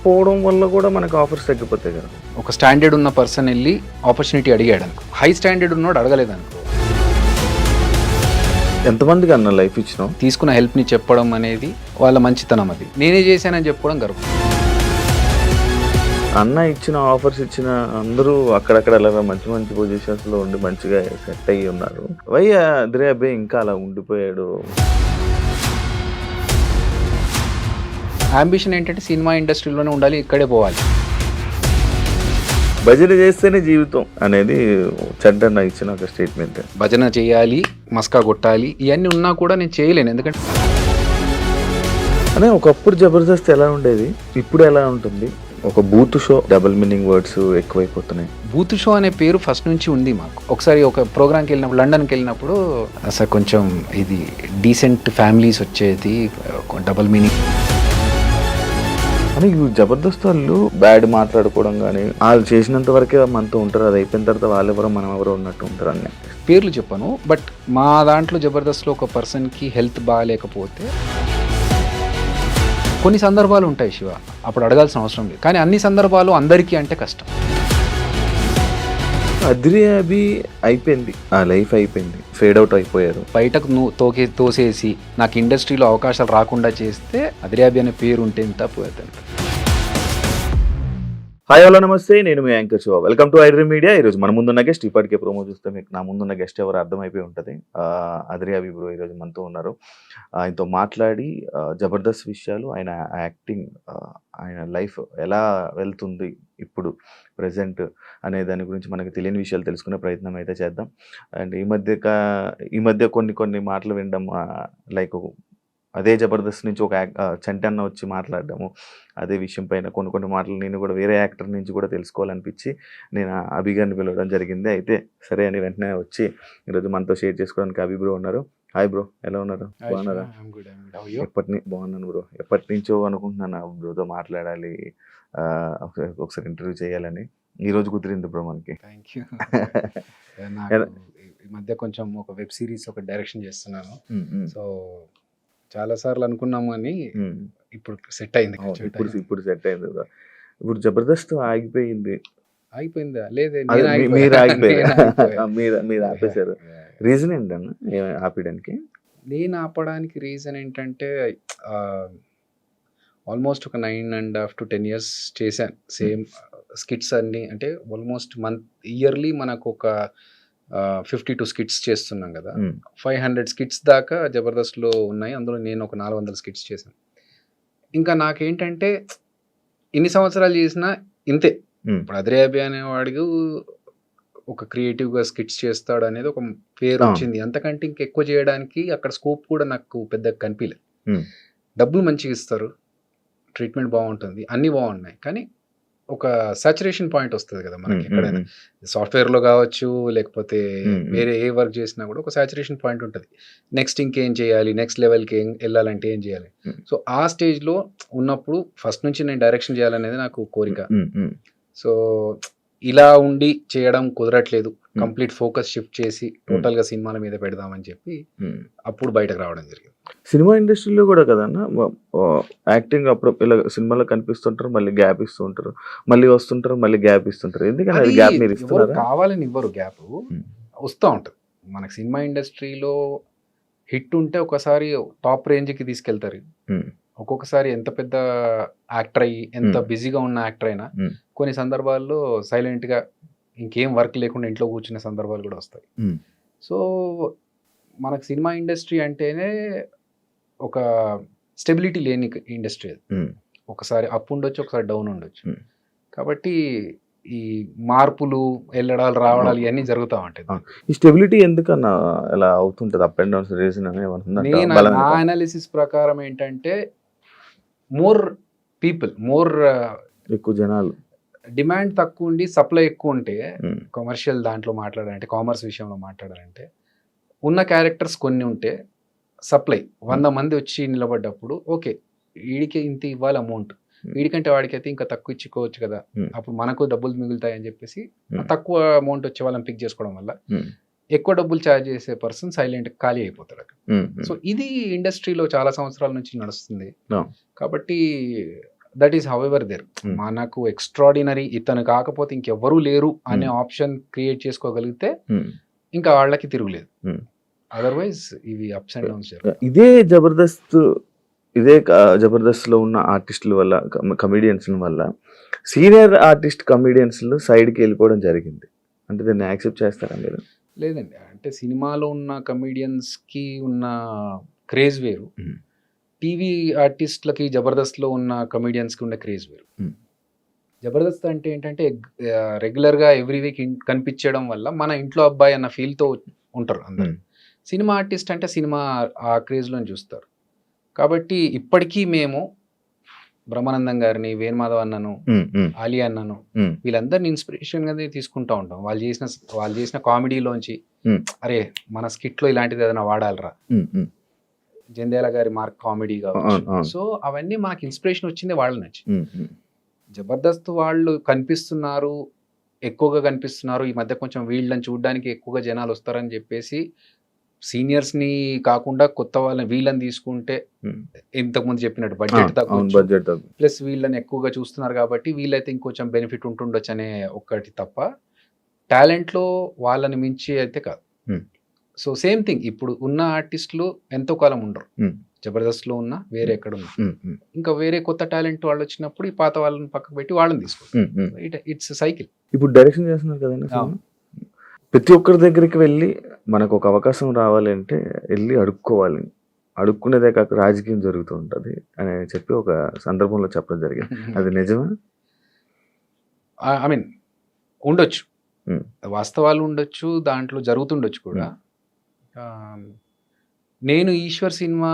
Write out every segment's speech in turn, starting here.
లేకపోవడం వల్ల కూడా మనకు ఆఫర్స్ తగ్గిపోతాయి కదా. ఒక స్టాండర్డ్ ఉన్న పర్సన్ వెళ్ళి ఆపర్చునిటీ అడిగాడు అనుకో, హై స్టాండర్డ్ ఉన్నోడు అడగలేదు అనుకో. ఎంతమందికి అన్న లైఫ్ ఇచ్చినావు? తీసుకున్న హెల్ప్ని చెప్పడం అనేది వాళ్ళ మంచితనం, అది నేనే చేశానని చెప్పుకోవడం గర్వం. అన్న ఇచ్చిన ఆఫర్స్ ఇచ్చిన అందరూ అక్కడక్కడ అలాగా మంచి మంచి పొజిషన్స్లో ఉండి మంచిగా సెట్ అయ్యి ఉన్నారు. వై అద్రే అబ్బాయి ఇంకా అలా ఉండిపోయాడు? అంబిషన్ ఏంటంటే సినిమా ఇండస్ట్రీలోనే ఉండాలి, ఇక్కడే పోవాలి. భజన చేస్తేనే జీవితం అనేది చెడ్డన్న ఇచ్చిన ఒక స్టేట్మెంట్. భజన చేయాలి, మస్కా కొట్టాలి, ఇవన్నీ ఉన్నా కూడా నేను చేయలేను. ఎందుకంటే అదే ఒకప్పుడు జబర్దస్త్ ఎలా ఉండేది, ఇప్పుడు ఎలా ఉంటుంది? ఒక బూత్ షో, డబుల్ మీనింగ్ వర్డ్స్ ఎక్కువైపోతున్నాయి. బూత్ షో అనే పేరు ఫస్ట్ నుంచి ఉంది మాకు. ఒకసారి ఒక ప్రోగ్రామ్కి వెళ్ళినప్పుడు, లండన్కి వెళ్ళినప్పుడు అసలు కొంచెం ఇది డీసెంట్ ఫ్యామిలీస్ వచ్చేది, డబుల్ మీనింగ్ అని జబర్దస్త్ వాళ్ళు బ్యాడ్ మాట్లాడుకోవడం కానీ, వాళ్ళు చేసినంత వరకే మనతో ఉంటారు, అది అయిపోయిన తర్వాత వాళ్ళు ఎవరో మనం ఎవరో ఉన్నట్టు ఉంటారు. అన్నీ పేర్లు చెప్పను, బట్ మా దాంట్లో జబర్దస్త్లో ఒక పర్సన్కి హెల్త్ బాగాలేకపోతే కొన్ని సందర్భాలు ఉంటాయి శివ, అప్పుడు అడగాల్సిన అవసరం లేదు. కానీ అన్ని సందర్భాలు అందరికీ అంటే కష్టం. అద్రి అభి అయిపోయింది, ఆ లైఫ్ అయిపోయింది, ఫేడ్ అవుట్ అయిపోయారు. బయటకు నువ్వు తోసేసి నాకు ఇండస్ట్రీలో అవకాశాలు రాకుండా చేస్తే అద్రియాబి అనే పేరు ఉంటే ఎంత పోతుంది. హాయ్ హలో నమస్తే, నేను మీ anchor Shiva. Welcome to iDream media. ఈరోజు మన ముందున్న గెస్ట్, ఇప్పటికే ప్రోమో చూస్తే మీకు నా ముందున్న గెస్ట్ ఎవరు అర్థమైపోయి ఉంటుంది. అద్రి అభి బ్రో ఈరోజు మనతో ఉన్నారు. ఆయనతో మాట్లాడి జబర్దస్త్ విషయాలు, ఆయన యాక్టింగ్, ఆయన లైఫ్ ఎలా వెళ్తుంది ఇప్పుడు ప్రజెంట్ అనే దాని గురించి మనకు తెలియని విషయాలు తెలుసుకునే ప్రయత్నం అయితే చేద్దాం. అండ్ ఈ మధ్య కొన్ని మాటలు వినడం, లైక్ అదే జబర్దస్త్ నుంచి ఒక చంటన్న వచ్చి మాట్లాడడము, అదే విషయం పైన కొన్ని మాటలు నేను కూడా వేరే యాక్టర్ నుంచి కూడా తెలుసుకోవాలనిపించి నేను అభి గారిని పిలవడం జరిగింది. అయితే సరే అని వెంటనే వచ్చి ఈరోజు మనతో షేర్ చేసుకోవడానికి అభి బ్రో ఉన్నారు. హాయ్ బ్రో, ఎలా ఉన్నారు? బాగున్నారా? బాగున్నాను బ్రో. ఎప్పటి నుంచో అనుకుంటున్నాను బ్రోతో మాట్లాడాలి, ఒకసారి ఇంటర్వ్యూ చేయాలని. ఈరోజు కుదిరింది బ్రో మనకి. Thank you. ఈ మధ్య కొంచెం ఒక వెబ్ సిరీస్ ఒక డైరెక్షన్ చేస్తున్నాను. సో చాలా సార్లు అనుకున్నాము అని ఇప్పుడు సెట్ అయింది. ఇప్పుడు సెట్ అయింది. ఇప్పుడు జబర్దస్త్ అయిపోయిందా? లేదే, మీరు ఆగిపోయారు. మీరు ఆపేశారు. రీజన్ ఏంటన్నా ఆపేయడానికి? నేను ఆపడానికి రీజన్ ఏంటంటే ఆల్మోస్ట్ ఒక 9.5 to 10 years చేశాను సేమ్ స్కిట్స్ అన్ని. అంటే ఆల్మోస్ట్ ఇయర్లీ మనకు ఒక 52 స్కిట్స్ చేస్తున్నాం కదా. 500 స్కిట్స్ దాకా జబర్దస్త్లో ఉన్నాయి. అందులో నేను ఒక 400 స్కిట్స్ చేశాను. ఇంకా నాకేంటంటే ఇన్ని సంవత్సరాలు చేసినా ఇంతే. ఇప్పుడు అద్రే అభి అనేవాడికి ఒక క్రియేటివ్గా స్కిట్స్ చేస్తాడు అనేది ఒక పేరు వచ్చింది. అంతకంటే ఇంకెక్కువ చేయడానికి అక్కడ స్కోప్ కూడా నాకు పెద్దగా కనిపించలేదు. డబ్బులు మంచిగా ఇస్తారు, ట్రీట్మెంట్ బాగుంటుంది, అన్నీ బాగున్నాయి. కానీ ఒక సాచురేషన్ పాయింట్ వస్తుంది కదా మనకి. ఎక్కడైనా సాఫ్ట్వేర్లో కావచ్చు, లేకపోతే వేరే ఏ వర్క్ చేసినా కూడా ఒక సాచురేషన్ పాయింట్ ఉంటుంది. నెక్స్ట్ ఇంకేం చేయాలి, నెక్స్ట్ లెవెల్కి వెళ్ళాలంటే ఏం చేయాలి. సో ఆ స్టేజ్లో ఉన్నప్పుడు ఫస్ట్ నుంచి నేను డైరెక్షన్ చేయాలనేది నాకు కోరిక. సో ఇలా ఉండి చేయడం కుదరట్లేదు. కంప్లీట్ ఫోకస్ షిఫ్ట్ చేసి టోటల్గా సినిమాల మీద పెడదామని చెప్పి అప్పుడు బయటకు రావడం జరిగింది. సినిమా ఇండస్ట్రీలో కూడా కదన్నా, యాక్టింగ్ అప్పుడు ఇలా సినిమాలో కనిపిస్తుంటారు, మళ్ళీ గ్యాప్ ఇస్తూ ఉంటారు, మళ్ళీ వస్తుంటారు, మళ్ళీ గ్యాప్ ఇస్తుంటారు. ఎందుకంటే గ్యాప్ మీరు ఇస్తున్నారు, కావాలని ఇవ్వరు. గ్యాప్ వస్తూ ఉంటుంది. మనకు సినిమా ఇండస్ట్రీలో హిట్ ఉంటే ఒకసారి టాప్ రేంజ్కి తీసుకెళ్తారు. ఒక్కొక్కసారి ఎంత పెద్ద యాక్టర్ అయ్యి, ఎంత బిజీగా ఉన్న యాక్టర్ అయినా కొన్ని సందర్భాల్లో సైలెంట్గా ఇంకేం వర్క్ లేకుండా ఇంట్లో కూర్చునే సందర్భాలు కూడా వస్తాయి. సో మనకు సినిమా ఇండస్ట్రీ అంటేనే ఒక స్టెబిలిటీ లేని ఇండస్ట్రీ. ఒకసారి అప్ ఉండొచ్చు, ఒకసారి డౌన్ ఉండొచ్చు. కాబట్టి ఈ మార్పులు, వెళ్ళడాలు, రావడాలు ఇవన్నీ జరుగుతూ ఉంటాయి. ఈ స్టెబిలిటీ ఎందుకన్నా ఎలా అవుతుంటుంది? అప్ అండ్ డౌన్స్ రీజన్ నా అనాలిసిస్ ప్రకారం ఏంటంటే మోర్ పీపుల్, ఎక్కువ జనాలు, డిమాండ్ తక్కువ ఉండి సప్లై ఎక్కువ ఉంటే, కమర్షియల్ దాంట్లో మాట్లాడాలంటే, కామర్స్ విషయంలో మాట్లాడాలంటే, ఉన్న క్యారెక్టర్స్ కొన్ని ఉంటే సప్లై 100 మంది వచ్చి నిలబడ్డప్పుడు ఓకే వీడికి ఇంత ఇవ్వాలి అమౌంట్, వీడికంటే వాడికైతే ఇంకా తక్కువ ఇచ్చుకోవచ్చు కదా, అప్పుడు మనకు డబ్బులు మిగులుతాయని చెప్పేసి తక్కువ అమౌంట్ వచ్చే వాళ్ళని పిక్ చేసుకోవడం వల్ల ఎక్కువ డబ్బులు ఛార్జ్ చేసే పర్సన్ సైలెంట్ ఖాళీ అయిపోతాడు అక్కడ. సో ఇది ఇండస్ట్రీలో చాలా సంవత్సరాల నుంచి నడుస్తుంది. కాబట్టి that is however there. Hmm. మనకు ఎక్స్ట్రాడినరీ ఇతను కాకపోతే ఇంకెవ్వరూ లేరు అనే Hmm. ఆప్షన్ క్రియేట్ చేసుకోగలిగితే Hmm. ఇంకా వాళ్ళకి తిరుగులేదు. Hmm. అదర్వైజ్ ఇవి అప్స్ అండ్ డౌన్స్ జరుగుతాయి. ఇదే జబర్దస్త్ లో ఉన్న ఆర్టిస్టుల వల్ల, కమిడియన్స్ వల్ల సీనియర్ ఆర్టిస్ట్ కమిడియన్స్ సైడ్కి వెళ్ళిపోవడం జరిగింది. అంటే దీన్ని యాక్సెప్ట్ చేస్తారా మీరు? లేదండి, అంటే సినిమాలో ఉన్న కమీడియన్స్ కి ఉన్న క్రేజ్ వేరు, Hmm. టీవీ ఆర్టిస్టులకి జబర్దస్త్లో ఉన్న కమీడియన్స్కి ఉన్న క్రేజ్ వేరు. Hmm. జబర్దస్త్ అంటే ఏంటంటే రెగ్యులర్గా ఎవ్రీ వీక్ కనిపించడం వల్ల మన ఇంట్లో అబ్బాయి అన్న ఫీల్తో ఉంటారు అందరు. Hmm. సినిమా ఆర్టిస్ట్ అంటే సినిమా ఆ క్రేజ్లో చూస్తారు. కాబట్టి ఇప్పటికీ మేము బ్రహ్మానందం గారిని, వేణుమాధవ్ అన్నను, Hmm. Hmm. ఆలీ అన్నను, Hmm. వీళ్ళందరినీ ఇన్స్పిరేషన్గా తీసుకుంటూ ఉంటాం. వాళ్ళు చేసిన కామెడీలోంచి Hmm. అరే మన స్కిట్లో ఇలాంటిది ఏదైనా వాడాలరా, Hmm. Hmm. జంధ్యాల గారి మార్క్ కామెడీ కావచ్చు. అవును. సో అవన్నీ మనకి ఇన్స్పిరేషన్ వచ్చింది వాళ్ళ నుంచి. Hmm. Hmm. జబర్దస్త్ వాళ్ళు కనిపిస్తున్నారు, ఎక్కువగా కనిపిస్తున్నారు, ఈ మధ్య కొంచెం వీళ్ళని చూడడానికి ఎక్కువగా జనాలు వస్తారని చెప్పేసి సీనియర్స్ని కాకుండా కొత్త వాళ్ళని వీళ్ళని తీసుకుంటే Hmm. ఇంతకుముందు చెప్పినట్టు బడ్జెట్ అవును, తగ్గొచ్చు, బడ్జెట్ తగ్గు. ప్లస్ వీళ్ళని ఎక్కువగా చూస్తున్నారు కాబట్టి వీళ్ళైతే ఇంకొంచెం బెనిఫిట్ ఉంటుండొచ్చు అనే ఒక్కటి తప్ప టాలెంట్లో వాళ్ళని మించి అయితే కాదు. Hmm. సో సేమ్ థింగ్ ఇప్పుడు ఉన్న ఆర్టిస్టులు ఎంతో కాలం ఉండరు. Hmm. జబర్దస్త్లో ఉన్నా వేరే ఎక్కడ ఉన్నా Hmm. Hmm. ఇంకా వేరే కొత్త టాలెంట్ వాళ్ళు వచ్చినప్పుడు ఈ పాత వాళ్ళని పక్కకు పెట్టి వాళ్ళని తీసుకుంటారు. Hmm. Hmm. It's cycle. ఇప్పుడు డైరెక్షన్ చేస్తున్నారు కదండి సినిమా. అవును. ప్రతి ఒక్కరి దగ్గరికి వెళ్ళి మనకు ఒక అవకాశం రావాలి అంటే వెళ్ళి అడుక్కోవాలి, అడుక్కునేదే కాక రాజకీయం జరుగుతూ ఉంటుంది అని చెప్పి ఒక సందర్భంలో చెప్పడం జరిగింది. అది నిజమా? ఐ మీన్ ఉండొచ్చు, Hmm. వాస్తవాలు ఉండొచ్చు, దాంట్లో జరుగుతుండొచ్చు కూడా. నేను ఈశ్వర్ సినిమా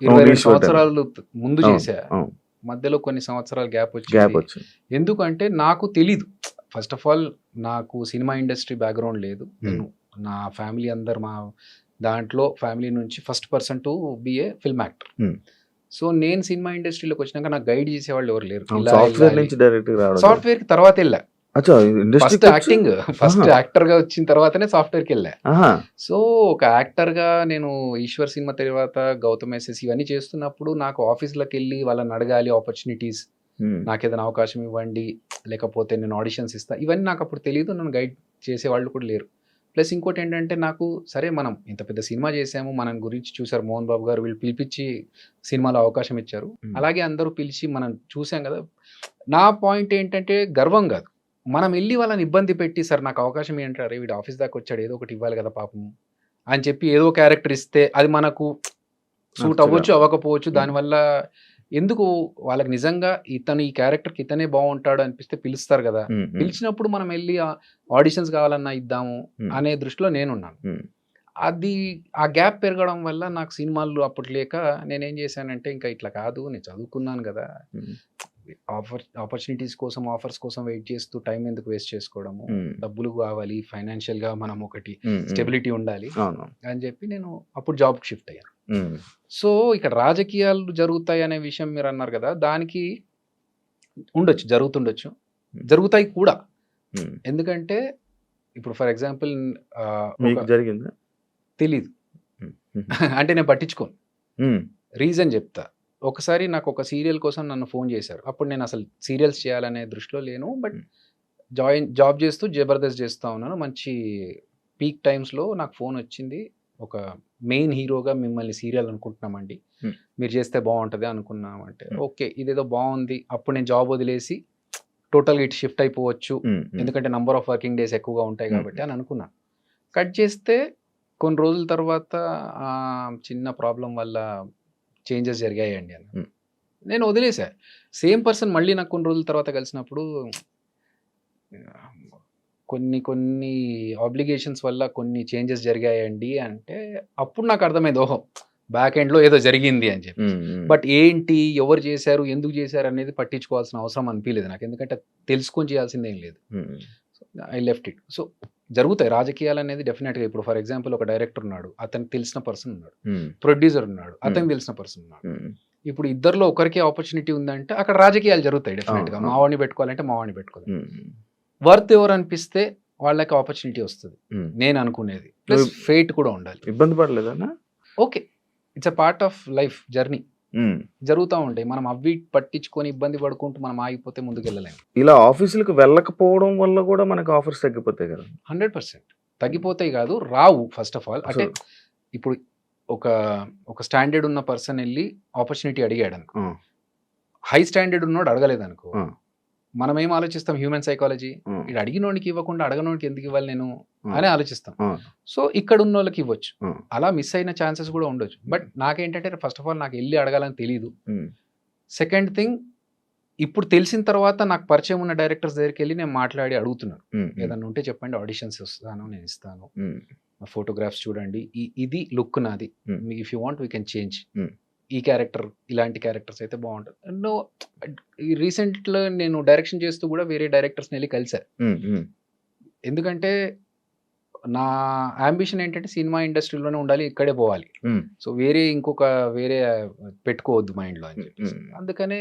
22 ఈశ్వర్ సంవత్సరాలు ముందు అవును, చేశా. అవును. మధ్యలో కొన్ని సంవత్సరాలు గ్యాప్ గ్యాప్ వచ్చింది. వచ్చింది. ఎందుకంటే నాకు తెలీదు. ఫస్ట్ ఆఫ్ ఆల్ నాకు సినిమా ఇండస్ట్రీ బ్యాక్గ్రౌండ్ లేదు. నేను నా ఫ్యామిలీ అందరు మా దాంట్లో ఫ్యామిలీ నుంచి first person to be a film actor. Hmm. So నేను సినిమా ఇండస్ట్రీలోకి వచ్చినాక నాకు గైడ్ చేసేవాళ్ళు ఎవరు లేరు. సాఫ్ట్వేర్ నుంచి డైరెక్ట్ రావడం. సాఫ్ట్వేర్ కి తర్వాత వెళ్ళా. అచ్చా, industry first acting, first actor గా వచ్చిన తర్వాతనే సాఫ్ట్వేర్ కి వెళ్ళా. సో ఒక యాక్టర్ గా నేను ఈశ్వర్ సినిమా తర్వాత గౌతమ్ ఎస్ఎస్ ఇవన్నీ చేస్తున్నప్పుడు నాకు ఆఫీస్లోకి వెళ్ళి వాళ్ళని అడగాలి ఆపర్చునిటీస్, నాకు ఏదైనా అవకాశం ఇవ్వండి, లేకపోతే నేను ఆడిషన్స్ ఇస్తా, ఇవన్నీ నాకు అప్పుడు తెలియదు. నన్ను గైడ్ చేసే వాళ్ళు కూడా లేరు. ప్లస్ ఇంకోటి ఏంటంటే నాకు సరే మనం ఇంత పెద్ద సినిమా చేసాము, మన గురించి చూసారు మోహన్ బాబు గారు, వీళ్ళు పిలిపించి సినిమాలో అవకాశం ఇచ్చారు. అలాగే అందరూ పిలిచి మనం చూసాం కదా. నా పాయింట్ ఏంటంటే గర్వం కాదు, మనం వెళ్ళి వాళ్ళని ఇబ్బంది పెట్టి సార్ నాకు అవకాశం ఏంటారు, వీడు ఆఫీస్ దాకా వచ్చాడు ఏదో ఒకటి ఇవ్వాలి కదా పాపం అని చెప్పి ఏదో క్యారెక్టర్ ఇస్తే అది మనకు సూట్ అవ్వచ్చు అవ్వకపోవచ్చు. దానివల్ల ఎందుకు వాళ్ళకి నిజంగా ఇతను ఈ క్యారెక్టర్కి ఇతనే బాగుంటాడు అనిపిస్తే పిలుస్తారు కదా. పిలిచినప్పుడు మనం వెళ్ళి ఆడిషన్స్ కావాలన్నా ఇద్దాము అనే దృష్టిలో నేనున్నాను. అది ఆ గ్యాప్ పెరగడం వల్ల నాకు సినిమాలు అప్పుడు లేక నేనేం చేశానంటే ఇంకా ఇట్లా కాదు, నేను చదువుకున్నాను కదా, ఆపర్చునిటీస్ కోసం ఆఫర్స్ కోసం వెయిట్ చేస్తూ టైం ఎందుకు వేస్ట్ చేసుకోవడము, డబ్బులు కావాలి, ఫైనాన్షియల్ గా మనం ఒకటి స్టెబిలిటీ ఉండాలి అని చెప్పి నేను అప్పుడు జాబ్కి షిఫ్ట్ అయ్యాను. సో ఇక్కడ రాజకీయాలు జరుగుతాయి అనే విషయం మీరు అన్నారు కదా, దానికి ఉండొచ్చు, జరుగుతుండొచ్చు, జరుగుతాయి కూడా. ఎందుకంటే ఇప్పుడు ఫర్ ఎగ్జాంపుల్ జరిగిందా తెలీదు అంటే నేను పట్టించుకోను, రీజన్ చెప్తా. ఒకసారి నాకు ఒక సీరియల్ కోసం నన్ను ఫోన్ చేశారు. అప్పుడు నేను అసలు సీరియల్స్ చేయాలనే దృష్టిలో లేను, బట్ జాబ్ చేస్తూ జబర్దస్త్ చేస్తూ ఉన్నాను. మంచి పీక్ టైమ్స్లో నాకు ఫోన్ వచ్చింది, ఒక మెయిన్ హీరోగా మిమ్మల్ని సీరియల్ అనుకుంటున్నామండి, మీరు చేస్తే బాగుంటుంది అనుకున్నామంటే ఓకే ఇదేదో బాగుంది. అప్పుడు నేను జాబ్ వదిలేసి టోటల్గా ఇటు షిఫ్ట్ అయిపోవచ్చు, ఎందుకంటే నంబర్ ఆఫ్ వర్కింగ్ డేస్ ఎక్కువగా ఉంటాయి కాబట్టి అని అనుకున్నాను. కట్ చేస్తే కొన్ని రోజుల తర్వాత చిన్న ప్రాబ్లం వల్ల చేంజెస్ జరిగాయండి అని నేను వదిలేసా. సేమ్ పర్సన్ మళ్ళీ నాకు కొన్ని రోజుల తర్వాత కలిసినప్పుడు కొన్ని ఆబ్లిగేషన్స్ వల్ల కొన్ని చేంజెస్ జరిగాయండి అంటే అప్పుడు నాకు అర్థమైంది, ఓహో బ్యాక్ ఎండ్లో ఏదో జరిగింది అని చెప్పి. బట్ ఏంటి, ఎవరు చేశారు, ఎందుకు చేశారు అనేది పట్టించుకోవాల్సిన అవసరం అనిపించలేదు నాకు, ఎందుకంటే తెలుసుకొని చేయాల్సింది ఏం లేదు. I left it. సో జరుగుతాయి రాజకీయాలు అనేది డెఫినెట్గా. ఇప్పుడు ఫర్ ఎగ్జాంపుల్ ఒక డైరెక్టర్ ఉన్నాడు, అతనికి తెలిసిన పర్సన్ ఉన్నాడు, ప్రొడ్యూసర్ ఉన్నాడు, అతనికి తెలిసిన పర్సన్ ఉన్నాడు. ఇప్పుడు ఇద్దరిలో ఒకరికి ఆపర్చునిటీ ఉందంటే అక్కడ రాజకీయాలు జరుగుతాయి డెఫినెట్గా. మావాడిని పెట్టుకోవాలంటే మావాడిని పెట్టుకోవాలి, వర్త్ ఎవరు అనిపిస్తే వాళ్ళకి ఆపర్చునిటీ వస్తుంది నేను అనుకునేది. ప్లస్ ఫేట్ కూడా ఉండాలి. ఇబ్బంది పడలేదన్నా? Okay, it's a part of life journey. జరుగుతూ ఉంటాయి. మనం అవి పట్టించుకొని ఇబ్బంది పడుకుంటూ మనం ఆగిపోతే ముందుకెళ్ళలేము. ఇలా ఆఫీసులకు వెళ్ళకపోవడం వల్ల కూడా మనకు ఆఫర్స్ తగ్గిపోతాయి కదా. 100% తగ్గిపోతాయి కాదు, రావు. ఫస్ట్ ఆఫ్ ఆల్ అంటే అసలు ఇప్పుడు ఒక ఒక స్టాండర్డ్ ఉన్న పర్సన్ వెళ్ళి ఆపర్చునిటీ అడిగాడు అనుకో, హై స్టాండర్డ్ ఉన్నోడు అడగలేదు అనుకో, మనం ఏం ఆలోచిస్తాం? హ్యూమన్ సైకాలజీ, ఇది అడిగినోడికి ఇవ్వకుండా అడగనోడికి ఎందుకు ఇవ్వాలి నేను అని ఆలోచిస్తాం. సో ఇక్కడ ఉన్న వాళ్ళకి ఇవ్వచ్చు, అలా మిస్ అయిన ఛాన్సెస్ కూడా ఉండొచ్చు. బట్ నాకేంటంటే ఫస్ట్ ఆఫ్ ఆల్ నాకు వెళ్ళి అడగాలని తెలియదు. సెకండ్ థింగ్, ఇప్పుడు తెలిసిన తర్వాత నాకు పరిచయం ఉన్న డైరెక్టర్స్ దగ్గరికి వెళ్ళి నేను మాట్లాడి అడుగుతున్నాను, ఏదన్నా ఉంటే చెప్పండి, ఆడిషన్స్ వస్తాను, నేను ఇస్తాను, నా ఫోటోగ్రాఫ్స్ చూడండి, ఇది లుక్ నాది, మీకు if you want we can change, ఈ క్యారెక్టర్ ఇలాంటి క్యారెక్టర్స్ అయితే బాగుంటుంది. నో, రీసెంట్లో నేను డైరెక్షన్ చేస్తూ కూడా వేరే డైరెక్టర్స్ని వెళ్ళి కలిసారు. ఎందుకంటే నా అంబిషన్ ఏంటంటే సినిమా ఇండస్ట్రీలోనే ఉండాలి, ఇక్కడే పోవాలి. సో వేరే పెట్టుకోవద్దు మైండ్లో అని చెప్పేసి అందుకనే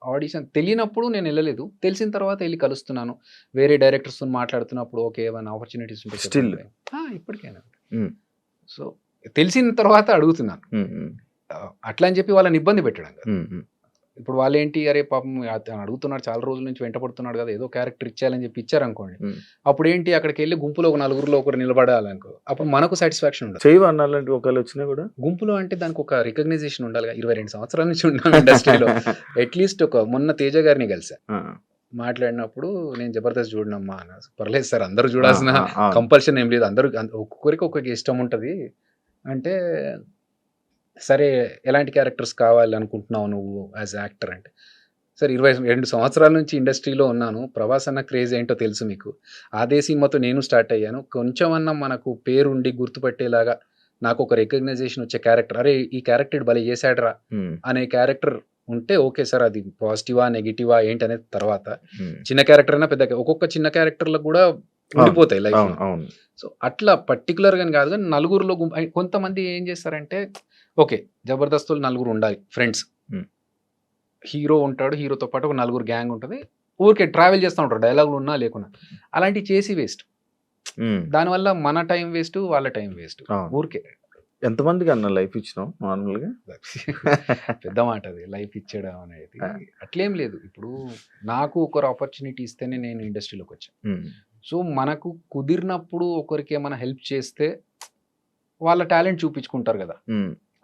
ఆడిషన్ తెలియనప్పుడు నేను వెళ్ళలేదు, తెలిసిన తర్వాత వెళ్ళి కలుస్తున్నాను, వేరే డైరెక్టర్స్తో మాట్లాడుతున్నప్పుడు ఓకే ఏమైనా ఆపర్చునిటీస్ ఉంటే Still. ఇప్పటికైనా. సో తెలిసిన తర్వాత అడుగుతున్నాను, అట్లా అని చెప్పి వాళ్ళని ఇబ్బంది పెట్టడం కదా. ఇప్పుడు వాళ్ళు ఏంటి, అరే పాపం అతను అడుగుతున్నాడు, చాలా రోజుల నుంచి వెంటపడుతున్నాడు కదా, ఏదో క్యారెక్టర్ ఇచ్చేయాలని చెప్పి ఇచ్చారనుకోండి, అప్పుడు ఏంటి అక్కడికి వెళ్ళి గుంపులో ఒక నలుగురిలో ఒకరు నిలబడాలనుకో, అప్పుడు మనకు సాటిస్ఫాక్షన్ ఉండదు. చేయవు అన్నాలంటే ఒకవేళ వచ్చినా కూడా గుంపులో అంటే దానికి ఒక రికగ్నైజేషన్ ఉండాలి. 22 సంవత్సరాల నుంచి ఉన్నాను ఇండస్ట్రీలో. అట్లీస్ట్ మొన్న తేజ గారిని కలిసా, మాట్లాడినప్పుడు నేను జబర్దస్త్ చూడనమ్మా అన్న, పర్లేదు సార్ అందరూ చూడాల్సిన కంపల్షన్ ఏం లేదు, అందరూ ఒక్కొక్కరికి ఒక్కొక్క ఇష్టం ఉంటుంది అంటే, సరే ఎలాంటి క్యారెక్టర్స్ కావాలి అనుకుంటున్నావు నువ్వు యాజ్ యాక్టర్ అంటే, సరే 22 సంవత్సరాల నుంచి ఇండస్ట్రీలో ఉన్నాను, ప్రభాస్ అన్న క్రేజ్ ఏంటో తెలుసు మీకు, అదే సినిమాతో నేను స్టార్ట్ అయ్యాను, కొంచెం అన్న మనకు పేరుండి గుర్తుపట్టేలాగా నాకు ఒక రికగ్నైజేషన్ వచ్చే క్యారెక్టర్, అరే ఈ క్యారెక్టర్ భలే చేశాడరా అనే క్యారెక్టర్ ఉంటే ఓకే సార్, అది పాజిటివా నెగిటివా ఏంటి అనేది తర్వాత, చిన్న క్యారెక్టర్ అయినా పెద్ద, ఒక్కొక్క చిన్న క్యారెక్టర్లకు కూడా ఉండిపోతాయి లైఫ్. సో అట్లా పర్టికులర్గా కాదు, కానీ నలుగురిలో కొంతమంది ఏం చేస్తారంటే, ఓకే జబర్దస్తులు నలుగురు ఉండాలి ఫ్రెండ్స్, హీరో ఉంటాడు, హీరోతో పాటు ఒక నలుగురు గ్యాంగ్ ఉంటుంది, ఊరికే ట్రావెల్ చేస్తూ ఉంటారు, డైలాగులు ఉన్నా లేకున్నా, అలాంటివి చేసి వేస్ట్. దానివల్ల మన టైం వేస్ట్, వాళ్ళ టైం వేస్ట్. ఊరికే ఎంతమందికి అన్న లైఫ్ ఇచ్చినావు నార్మల్గా? పెద్ద మాట అది, లైఫ్ ఇచ్చడం అనేది. అట్లేం లేదు, ఇప్పుడు నాకు ఒకరు ఆపర్చునిటీ ఇస్తేనే నేను ఇండస్ట్రీలోకి వచ్చాను. సో మనకు కుదిరినప్పుడు ఒకరికి ఏమైనా హెల్ప్ చేస్తే వాళ్ళ టాలెంట్ చూపించుకుంటారు కదా,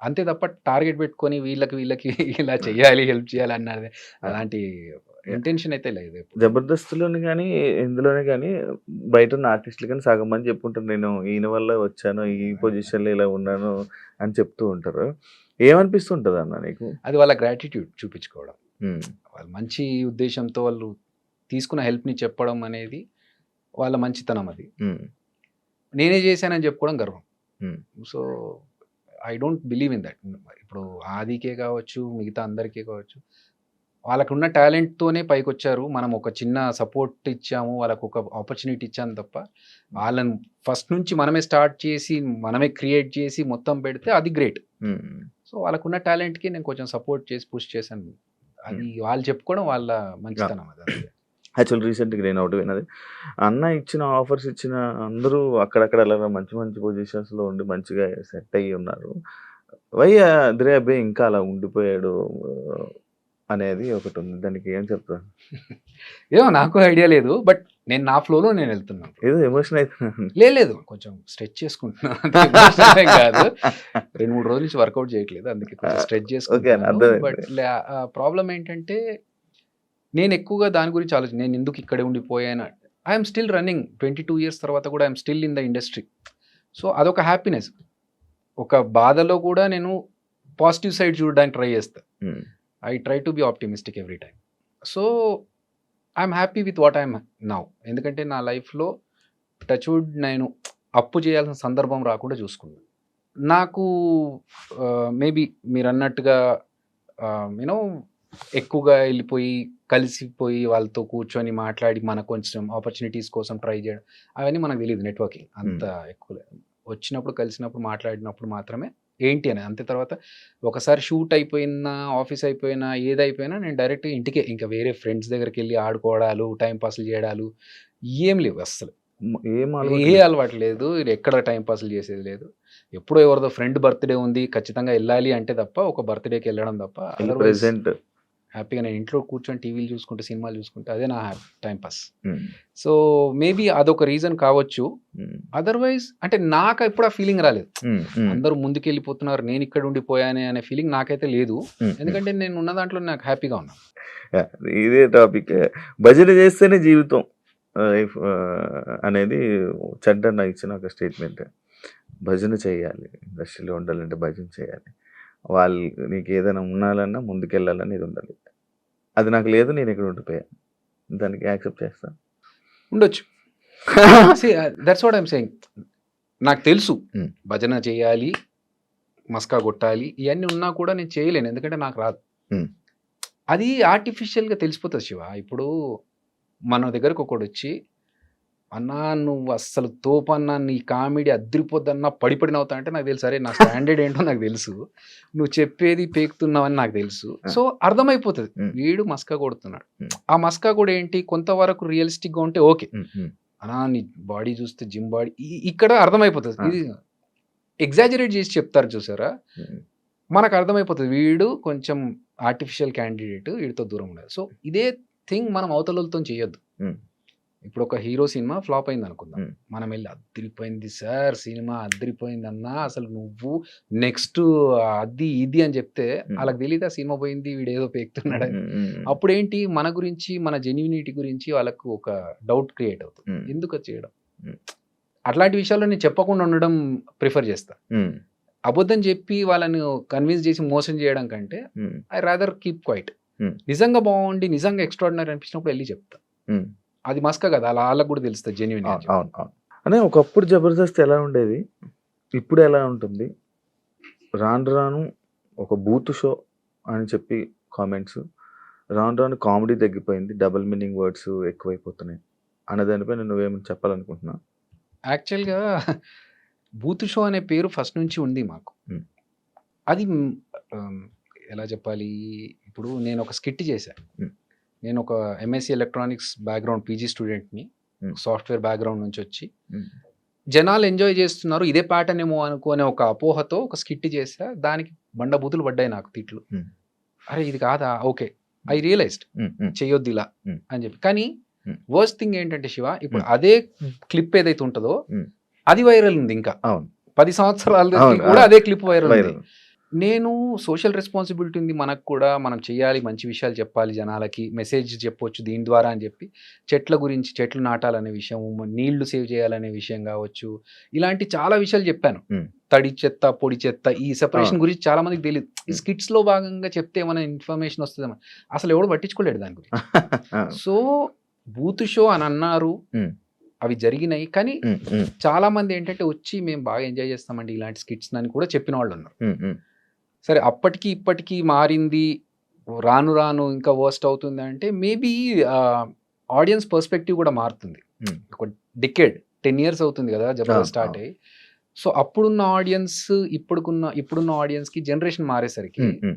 అంతే తప్ప టార్గెట్ పెట్టుకొని వీళ్ళకి ఇలా చెయ్యాలి, హెల్ప్ చేయాలి అన్నది అలాంటి ఇంటెన్షన్ అయితే లేదు. జబర్దస్త్లోని కానీ ఇందులోనే కానీ బయట ఉన్న ఆర్టిస్టులు కానీ సగం మంది చెప్పుంటారు, నేను ఈయన వల్ల వచ్చాను, ఈ పొజిషన్లో ఇలా ఉన్నాను అని చెప్తూ ఉంటారు. ఏమనిపిస్తుంటుంది అన్న నీకు? అది వాళ్ళ గ్రాటిట్యూడ్ చూపించుకోవడం, వాళ్ళ మంచి ఉద్దేశంతో వాళ్ళు తీసుకున్న హెల్ప్ని చెప్పడం అనేది వాళ్ళ మంచితనం. అది నేనే చేశానని చెప్పుకోవడం గర్వం. So I don't believe in that. ఇప్పుడు ఆదికే కావచ్చు, మిగతా అందరికీ కావచ్చు, వాళ్ళకున్న టాలెంట్తోనే పైకి వచ్చారు, మనం ఒక చిన్న సపోర్ట్ ఇచ్చాము, వాళ్ళకు ఒక ఆపర్చునిటీ ఇచ్చాము తప్ప, వాళ్ళని ఫస్ట్ నుంచి మనమే స్టార్ట్ చేసి మనమే క్రియేట్ చేసి మొత్తం పెడితే అది గ్రేట్. సో వాళ్ళకున్న టాలెంట్కి నేను కొంచెం సపోర్ట్ చేసి పుష్ చేశాను, అది వాళ్ళు చెప్పుకోవడం వాళ్ళ మంచితనం. అది యాక్చువల్ రీసెంట్గా నేను ఒకటి విన్నది, అన్న ఇచ్చిన ఆఫర్స్ ఇచ్చిన అందరూ అక్కడక్కడ అలా మంచి మంచి పొజిషన్స్లో ఉండి మంచిగా సెట్ అయ్యి ఉన్నారు, వై అద్రే అబ్బాయి ఇంకా అలా ఉండిపోయాడు అనేది ఒకటి ఉంది, దానికి ఏం చెప్తాను? ఏమో నాకు ఐడియా లేదు, బట్ నేను నా ఫ్లోలో నేను వెళ్తున్నాను. ఏదో ఎమోషన్ అయితే లేదు, కొంచెం స్ట్రెచ్ చేసుకుంటున్నాను కాదు, 2-3 రోజుల నుంచి వర్కౌట్ చేయట్లేదు, అందుకే కొంచెం స్ట్రెచ్ చేసుకుంటున్నాను. బట్ ప్రాబ్లం ఏంటంటే, నేను ఎక్కువగా దాని గురించి నేను ఎందుకు ఇక్కడే ఉండిపోయాను, ఐఎమ్ స్టిల్ రన్నింగ్ 22 years తర్వాత కూడా I'm still in the industry. So అదొక హ్యాపీనెస్. ఒక బాధలో కూడా నేను పాజిటివ్ సైడ్ చూడడానికి ట్రై చేస్తాను. I try to be optimistic every time. So I'm happy with what I'm now. ఎందుకంటే నా లైఫ్లో టచ్వుడ్ నేను అప్పు చేయాల్సిన సందర్భం రాకుండా చూసుకున్నాను. నాకు మేబీ మీరు అన్నట్టుగా యూనో ఎక్కువగా వెళ్ళిపోయి కలిసిపోయి వాళ్ళతో కూర్చొని మాట్లాడి మనకు కొంచెం ఆపర్చునిటీస్ కోసం ట్రై చేయడం అవన్నీ మనకు తెలియదు. నెట్వర్కింగ్ అంత ఎక్కువ వచ్చినప్పుడు కలిసినప్పుడు మాట్లాడినప్పుడు మాత్రమే ఏంటి అని. అంతే తర్వాత ఒకసారి షూట్ అయిపోయినా ఆఫీస్ అయిపోయినా ఏదైపోయినా నేను డైరెక్ట్గా ఇంటికే, ఇంకా వేరే ఫ్రెండ్స్ దగ్గరికి వెళ్ళి ఆడుకోవడాలు టైం పాస్లు చేయడాలు ఏం లేవు అస్సలు. ఏం అలవాటు ఏ లేదు. అలవాటు లేదు. ఎక్కడ టైం పాస్‌లు చేసేది లేదు. ఎప్పుడో ఎవరిదో ఫ్రెండ్ బర్త్‌డే ఉంది. ఖచ్చితంగా ఎళ్ళాలి అంటే తప్ప ఒక బర్త్‌డేకి ఎళ్ళడం తప్ప ఫుల్ అదర్‌వైజ్ ప్రెజెంట్. హ్యాపీగా నేను ఇంట్లో కూర్చొని టీవీలు చూసుకుంటే, సినిమాలు చూసుకుంటే అదే నా టైమ్ పాస్. హ్మ్. సో, మేబీ అదొక రీజన్ కావచ్చు. హ్మ్. అదర్‌వైజ్ అంటే నాకెప్పుడు ఆ ఫీలింగ్ రాలేదు. హ్మ్. హ్మ్. అందరూ ముందుకెళ్ళిపోతున్నారు. నేను ఇక్కడ ఉండిపోయానే అనే ఫీలింగ్ నాకైతే లేదు. హ్మ్. ఎందుకంటే నేను ఉన్న దాంట్లో నాకు హ్యాపీగా ఉన్నాను. ఇదే టాపిక్. భజన చేస్తేనే జీవితం లైఫ్ అనేది చంటన్న ఇచ్చిన ఒక స్టేట్మెంట్. భజన చేయాలి. ఇండస్ట్రీలో ఉండాలంటే భజన చేయాలి. వాళ్ళు నీకు ఏదైనా ఉండాలన్నా ముందుకెళ్ళాలని ఇది ఉండాలి. అది నాకు లేదు. నేను ఇక్కడ ఉండిపోయా. దానికి యాక్సెప్ట్ చేస్తా. ఉండొచ్చు. See that's what I am saying. నాకు తెలుసు హ్మ్. భజన చేయాలి, మస్కా కొట్టాలి ఇయన్నీ ఉన్నా కూడా నేను చేయలేను. ఎందుకంటే నాకు రాదు. హ్మ్. అది ఆర్టిఫిషియల్‌గా తెలిసిపోతది శివ. ఇప్పుడు మన దగ్గరకు ఒకడొచ్చి, "అన్నా నువ్వు అస్సలు తోపన్నా, నీ కామెడీ అద్దిరిపోద్దన్నా" పడి పడి నవ్వుతా అంటే నాకు తెలుసు. అరే నా స్టాండర్డ్ ఏంటో నాకు తెలుసు. నువ్వు చెప్పేది పేకుతున్నావని నాకు తెలుసు. ఆ! సో, అర్థమైపోతది. హ్మ్. వీడు మస్కా కొడుతున్నాడు. హ్మ్. ఆ మస్కా కూడా ఏంటి కొంతవరకు రియలిస్టిక్‌గా ఉంటే ఓకే. హ్మ్. హ్మ్. అన్నా నీ బాడీ చూస్తే జిమ్ బాడీ ఇక్కడ అర్థమైపోతది. ఆ! ఇది ఎగ్జాజరేట్ చేసి చెప్తారు చూసారా? హ్మ్. మనకు అర్థమైపోతది. వీడు కొంచెం ఆర్టిఫిషియల్ క్యాండిడేట్. వీడితో దూరం ఉండాలి. సో, ఇదే థింగ్ మనం అవతలోళ్ళతోని చేయొద్దు. హ్మ్. ఇప్పుడు ఒక హీరో సినిమా ఫ్లాప్ అయిందనుకుందాం. హ్మ్. మనం ఎళ్లి "అద్దిరిపోయింది సార్ సినిమా అద్దిరిపోయిందన్నా. అసలు నువ్వు నెక్స్ట్ అది ఇది" అని చెప్తే హ్మ్. ఆళ్ళకి తెలీదా సినిమా పోయింది. వీడేదో పేకుతున్నాడని. హ్మ్. హ్మ్. అప్పుడేంటి మన గురించి, మన జెన్యూనిటీ గురించి వాళ్ళకు ఒక డౌట్ క్రియేట్ అవుతుంది. హ్మ్. ఎందుకది చేయడం? హ్మ్. అట్లాంటి విషయాల్లో నేను చెప్పకుండా ఉండడం ప్రిఫర్ చేస్తా. హ్మ్. అబద్ధం చెప్పి వాళ్ళని కన్విన్స్ చేసి మోసం చేయడం కంటే హ్మ్. I rather keep quiet. హ్మ్. నిజంగా బాగుండి, నిజంగా ఎక్స్ట్రార్డినరీ అనిపించినప్పుడు ఎళ్లి చెప్తా. హ్మ్. అది మస్కా కదా! ఆళ్ళకి కూడా తెలుస్తది జెన్యూన్ అని అవును. చెప్పి. అవును. అవును. అనే ఒకప్పుడు 'జబర్దస్త్' ఎలా ఉండేది? ఇప్పుడు ఎలా ఉంటుంది? రాను రాను ఒక బూత్ షో అని చెప్పి కామెంట్స్. రాను రాను కామెడీ తగ్గిపోయింది. డబుల్ మీనింగ్ వర్డ్స్ ఎక్కువైపోతున్నాయి. అనే దానిపైన నువ్వేమైనా చెప్పాలనుకుంటున్నావా? యాక్చువల్‌గా బూత్ షో అనే పేరు ఫస్ట్ నుంచి ఉంది మాకు. హ్మ్. అది ఎలా చెప్పాలి? ఇప్పుడు నేను ఒక స్కిట్ చేశా. హ్మ్. నేను ఒక ఎంఎస్సీ ఎలక్ట్రానిక్స్ బ్యాక్‌గ్రౌండ్ పీజీ స్టూడెంట్‌ని. హ్మ్. సాఫ్ట్‌వేర్ బ్యాక్‌గ్రౌండ్ నుంచొచ్చి హ్మ్. జనాలు ఎంజాయ్ చేస్తున్నారు. ఇదే ప్యాటర్న్ ఏమో అనుకోనే ఒక అపోహతో ఒక స్కిట్ చేశా. దానికి బండబూతులు పడ్డాయి నాకు తిట్లు. హ్మ్. అరే! ఇది కాదా? ఓకే. ఐ రియలైజ్డ్ హ్మ్. హ్మ్. చేయొద్దిలా హ్మ్. అని చెప్పి. కానీ హ్మ్. వర్స్ట్ థింగ్ ఏంటంటే శివ, ఇప్పుడు హ్మ్. అదే క్లిప్ ఏదైతే ఉంటదో హ్మ్. అది వైరల్ ఉంది ఇంకా. అవును. 10 సంవత్సరాలకి అవును. కూడా అదే క్లిప్ వైరల్ ఉంది. వైరల్. నేను సోషల్ రెస్పాన్సిబిలిటీ ఉంది మనకు కూడా. మనం చేయాలి, మంచి విషయాలు చెప్పాలి జనాలకి. మెసేజ్ చెప్పొచ్చు దీని ద్వారా అని చెప్పి, చెట్ల గురించి చెట్లు నాటాలనే విషయం, నీళ్లు సేవ్ చేయాలనే విషయం కావచ్చు. ఇలాంటి చాలా విషయాలు చెప్పాను. హ్మ్. తడి చెత్త, పొడి చెత్త ఈ సెపరేషన్ అవును. గురించి చాలా మందికి తెలీదు. ఈ హ్మ్. స్కిట్స్‌లో భాగంగా చెప్తే ఏమైనా ఇన్ఫర్మేషన్ వస్తదేమో. అసలు ఎవడు పట్టించుకోలేడు దాని గురించి. ఆ! సో, బూత్ షో అని అన్నారు. హ్మ్. అవి జరిగినాయి. కానీ హ్మ్. హ్మ్. చాలామంది ఏంటంటే వచ్చి మేము బాగా ఎంజాయ్ చేస్తామండి ఇలాంటి స్కిట్స్‌ని అని కూడా చెప్పిన వాళ్ళున్నారు. హ్మ్. హ్మ్. సరే అప్పటికి, ఇప్పటికి మారింది. రాను రాను ఇంకా వర్స్ట్ అవుతుందంటే మేబీ ఆడియన్స్ పర్స్పెక్టివ్ కూడా మారుతుంది. హ్మ్. ఒక డికేడ్ 10 ఇయర్స్ అవుతుంది కదా! జబర్దస్త్ స్టార్ట్ అవును. అయ్యి. సో, అప్పుడున్న ఆడియన్స్ ఇప్పుడున్న ఆడియన్స్‌కి జనరేషన్ మారేసరికి హ్మ్. హ్మ్.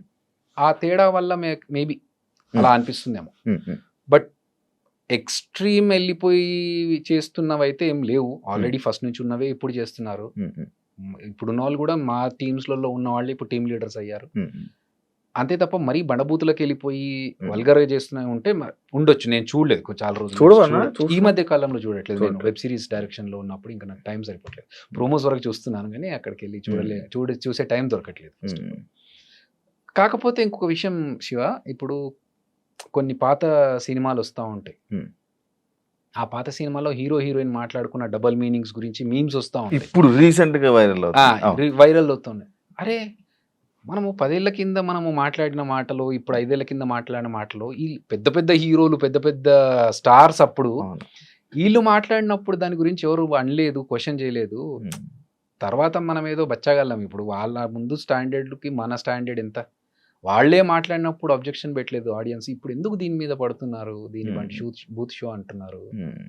ఆ తేడా వల్ల మేబీ హ్మ్. అలా అనిపిస్తుందేమో. హ్మ్. హ్మ్. బట్ ఎక్స్‌ట్రీమ్ ఎళ్ళిపోయి చేస్తున్నవైతే ఏం లేవు. హ్మ్. ఆల్రెడీ ఫస్ట్ నుంచి ఉన్నవే ఇప్పుడు చేస్తున్నారు. హ్మ్. హ్మ్. ఇప్పుడున్నవాళ్ళు కూడా మా టీమ్స్‌లలో ఉన్నవాళ్ళే ఇప్పుడు టీమ్ లీడర్స్ అయ్యారు. హ్మ్. హ్మ్. అంతే తప్ప మరీ బండబూతులకెళ్ళిపోయి హ్మ్. వల్గర్‌గా చేస్తున్నవి ఉంటే ఉండొచ్చు. నేను చూడలేదు. చాలా రోజుల నుంచి చూడవన్నా? ఈ చూస్తాం. మధ్య కాలంలో చూడట్లేదు. నేను చూడట్లేదు. వెబ్ సీరీస్ డైరెక్షన్‌లో ఉన్నప్పుడు ఇంకా నాకు టైం సరిపోవట్లేదు. ప్రోమోస్ వరకు చూస్తున్నాను గానీ అక్కడికెళ్ళి హ్మ్. చూసే టైం దొరకట్లేదు ఫస్ట్ ఆఫ్ హ్మ్. ఆల్. కాకపోతే ఇంకొక విషయం శివ, ఇప్పుడు కొన్ని పాత సినిమాలొస్తా ఉంటాయి. హ్మ్. ఆ పాత సినిమాలో హీరో, హీరోయిన్ మాట్లాడుకున్న డబుల్ మీనింగ్స్ గురించి మీమ్స్ వస్తా ఉంటాయి. ఇప్పుడు రీసెంట్‌గా వైరల్ ఆ! అవుతుంది. అవును. వైరల్ అవుతున్నాయి. అరే! మనము 10 ఏళ్ల కింద మనము మాట్లాడిన మాటలు, ఇప్పుడు 5 ఏళ్ల కింద మాట్లాడిన మాటలు, ఈ పెద్ద పెద్ద హీరోలు, పెద్ద పెద్ద స్టార్స్ అప్పుడు, అవును. ఈళ్ళు మాట్లాడినప్పుడు దాని గురించి ఎవరు అనలేదు, క్వెషన్ చేయలేదు. హ్మ్. తర్వాత మనమేదో బచ్చగాళ్ళం ఇప్పుడు. వాళ్ళ ముందు స్టాండర్డ్‌కి మన స్టాండర్డ్ ఎంత? వాళ్ళే మాట్లాడినప్పుడు అబ్జెక్షన్ పెట్టలేదు ఆడియన్స్. ఇప్పుడు ఎందుకు దీని మీద పడుతున్నారు? దీని వంటి హ్మ్. బూత్ షో అంటున్నారు. హ్మ్.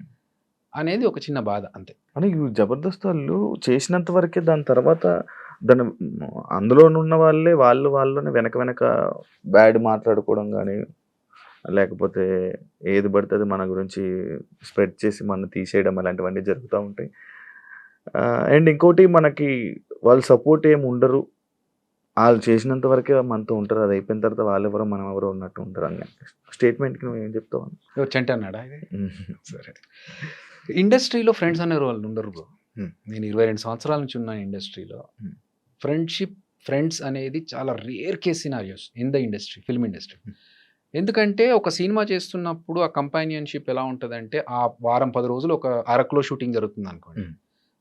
అనేది ఒక చిన్న బాధ అంతే. అని ఈ 'జబర్దస్త్' వాళ్ళు చేసినంత వరకే దాని తర్వాత దాన్ని అందులోనున్న వాళ్ళే వాళ్ళలోనే వెనక వెనక బ్యాడ్ మాట్లాడుకోవడం గాని, లేకపోతే ఏది పడితే అది మన గురించి స్ప్రెడ్ చేసి మనం తీసేయడం అలాంటివన్నీ జరుగుతూ ఉంటాయి. అండ్ ఇంకోటి మనకి వాళ్ళు సపోర్ట్ ఏమి ఉండరు. ఆళ్ళు చేసినంత వరకే మనతో ఉంటారు. అది అయిపోయిన తర్వాత వాళ్ళెవరో మనం ఎవరో ఉన్నట్టు ఉంటారు అన్న స్టేట్మెంట్‌కి నువ్వేం చెప్తావు? ఎవరు చంటి అన్నాడా ఇది? హ్మ్. సరే. ఇండస్ట్రీలో ఫ్రెండ్స్ అనే వాళ్ళు ఉండరు బ్రో. హ్మ్. నేను 22 సంవత్సరాల నుంచి ఉన్నాను ఇండస్ట్రీలో. హ్మ్. ఫ్రెండ్స్ అనేది చాలా rare case scenarios in the industry, film industry. హ్మ్. ఎందుకంటే ఒక సినిమా చేస్తున్నప్పుడు ఆ కంపానియన్‌షిప్ ఎలా ఉంటదంటే, ఆ వారం 10 రోజులు ఒక అరకులో షూటింగ్ జరుగుతుందనుకోండి. హ్మ్.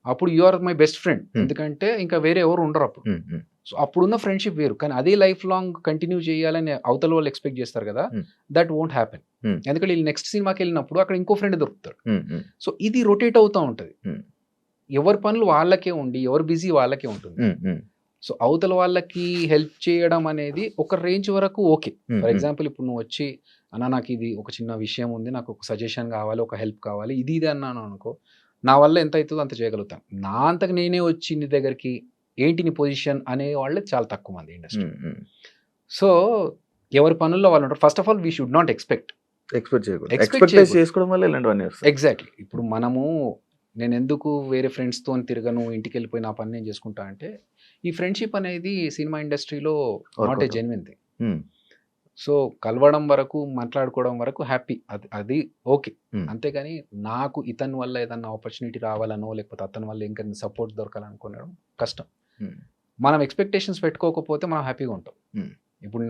అప్పుడు you are my best friend. హ్మ్. ఎందుకంటే ఇంకా వేరే ఎవరు ఉండరప్పుడు. హ్మ్. హ్మ్. సో, అప్పుడున్న ఫ్రెండ్‌షిప్ వేరు. కానీ అదే లైఫ్ లాంగ్ కంటిన్యూ చేయాలని అవతల వాళ్ళు ఎక్స్‌పెక్ట్ చేస్తారు కదా! హ్మ్. That won't happen. హ్మ్. ఎందుకంటే ఈళ్ళు నెక్స్ట్ సినిమాకెళ్ళినప్పుడు అక్కడ ఇంకో ఫ్రెండ్ దొరుకుతాడు. హ్మ్. హ్మ్. సో, ఇది రొటేట్ అవుతా ఉంటది. హ్మ్. ఎవరి పనులు వాళ్ళకే ఉండి, ఎవరి బిజీ వాళ్ళకే ఉంటుంది. హ్మ్. హ్మ్. సో, అవతల వాళ్ళకి హెల్ప్ చేయడం అనేది ఒక రేంజ్ వరకు ఓకే. హ్మ్. ఫర్ హ్మ్. ఎగ్జాంపుల్ ఇప్పుడు నువ్వొచ్చి, "అన్న నాకిది ఒక చిన్న విషయం ఉంది. నాకు ఒక సజెషన్ కావాలి, ఒక హెల్ప్ కావాలి." ఇది ఇది అన్నాను అనుకో, నా వల్ల ఎంత అయితదో అంత చేయగలుగుతాను. నా అంతకు నేనే వచ్చి నీ దగ్గరికి, ఏంటి నీ పొజిషన్ అనే వాళ్ళే చాలా తక్కువ మంది ఇండస్ట్రీలో. హ్మ్. హ్మ్. సో, ఎవరి పనుల్లో వాళ్ళు ఉంటారు. First of all we should not expect. Expect చేయకూడదు. ఎక్స్‌పెక్ట్ ఎక్స్‌పెక్టైజ్ చేయకూడదు. చేసుకోవడం వల్ల ఇలాంటివన్నీ వస్తాయి. ఎగ్జాక్ట్‌లీ. ఇప్పుడు మనము నేనెందుకు వేరే ఫ్రెండ్స్‌తోని తిరగను, ఇంటికెళ్ళిపోయి నా పని నేను చేసుకుంటా అంటే, ఈ ఫ్రెండ్‌షిప్ అనేది సినిమా ఇండస్ట్రీలో not a workout. Genuine thing. Hmm. So, కలవడం వరకు, మాట్లాడుకోవడం వరకు హ్యాపీ. అది ఓకే. హ్మ్. అంతేగాని నాకు ఇతని వల్ల ఏదన్నా ఆపర్చునిటీ రావాలనో, లేకపోతే అతని వల్ల ఇంకేదైనా సపోర్ట్ దొరకాలనుకోవడం కష్టం. హ్మ్. మనం ఎక్స్‌పెక్టేషన్స్ పెట్టుకోకపోతే మనం హ్యాపీగా ఉంటాం. హ్మ్. ఇప్పుడు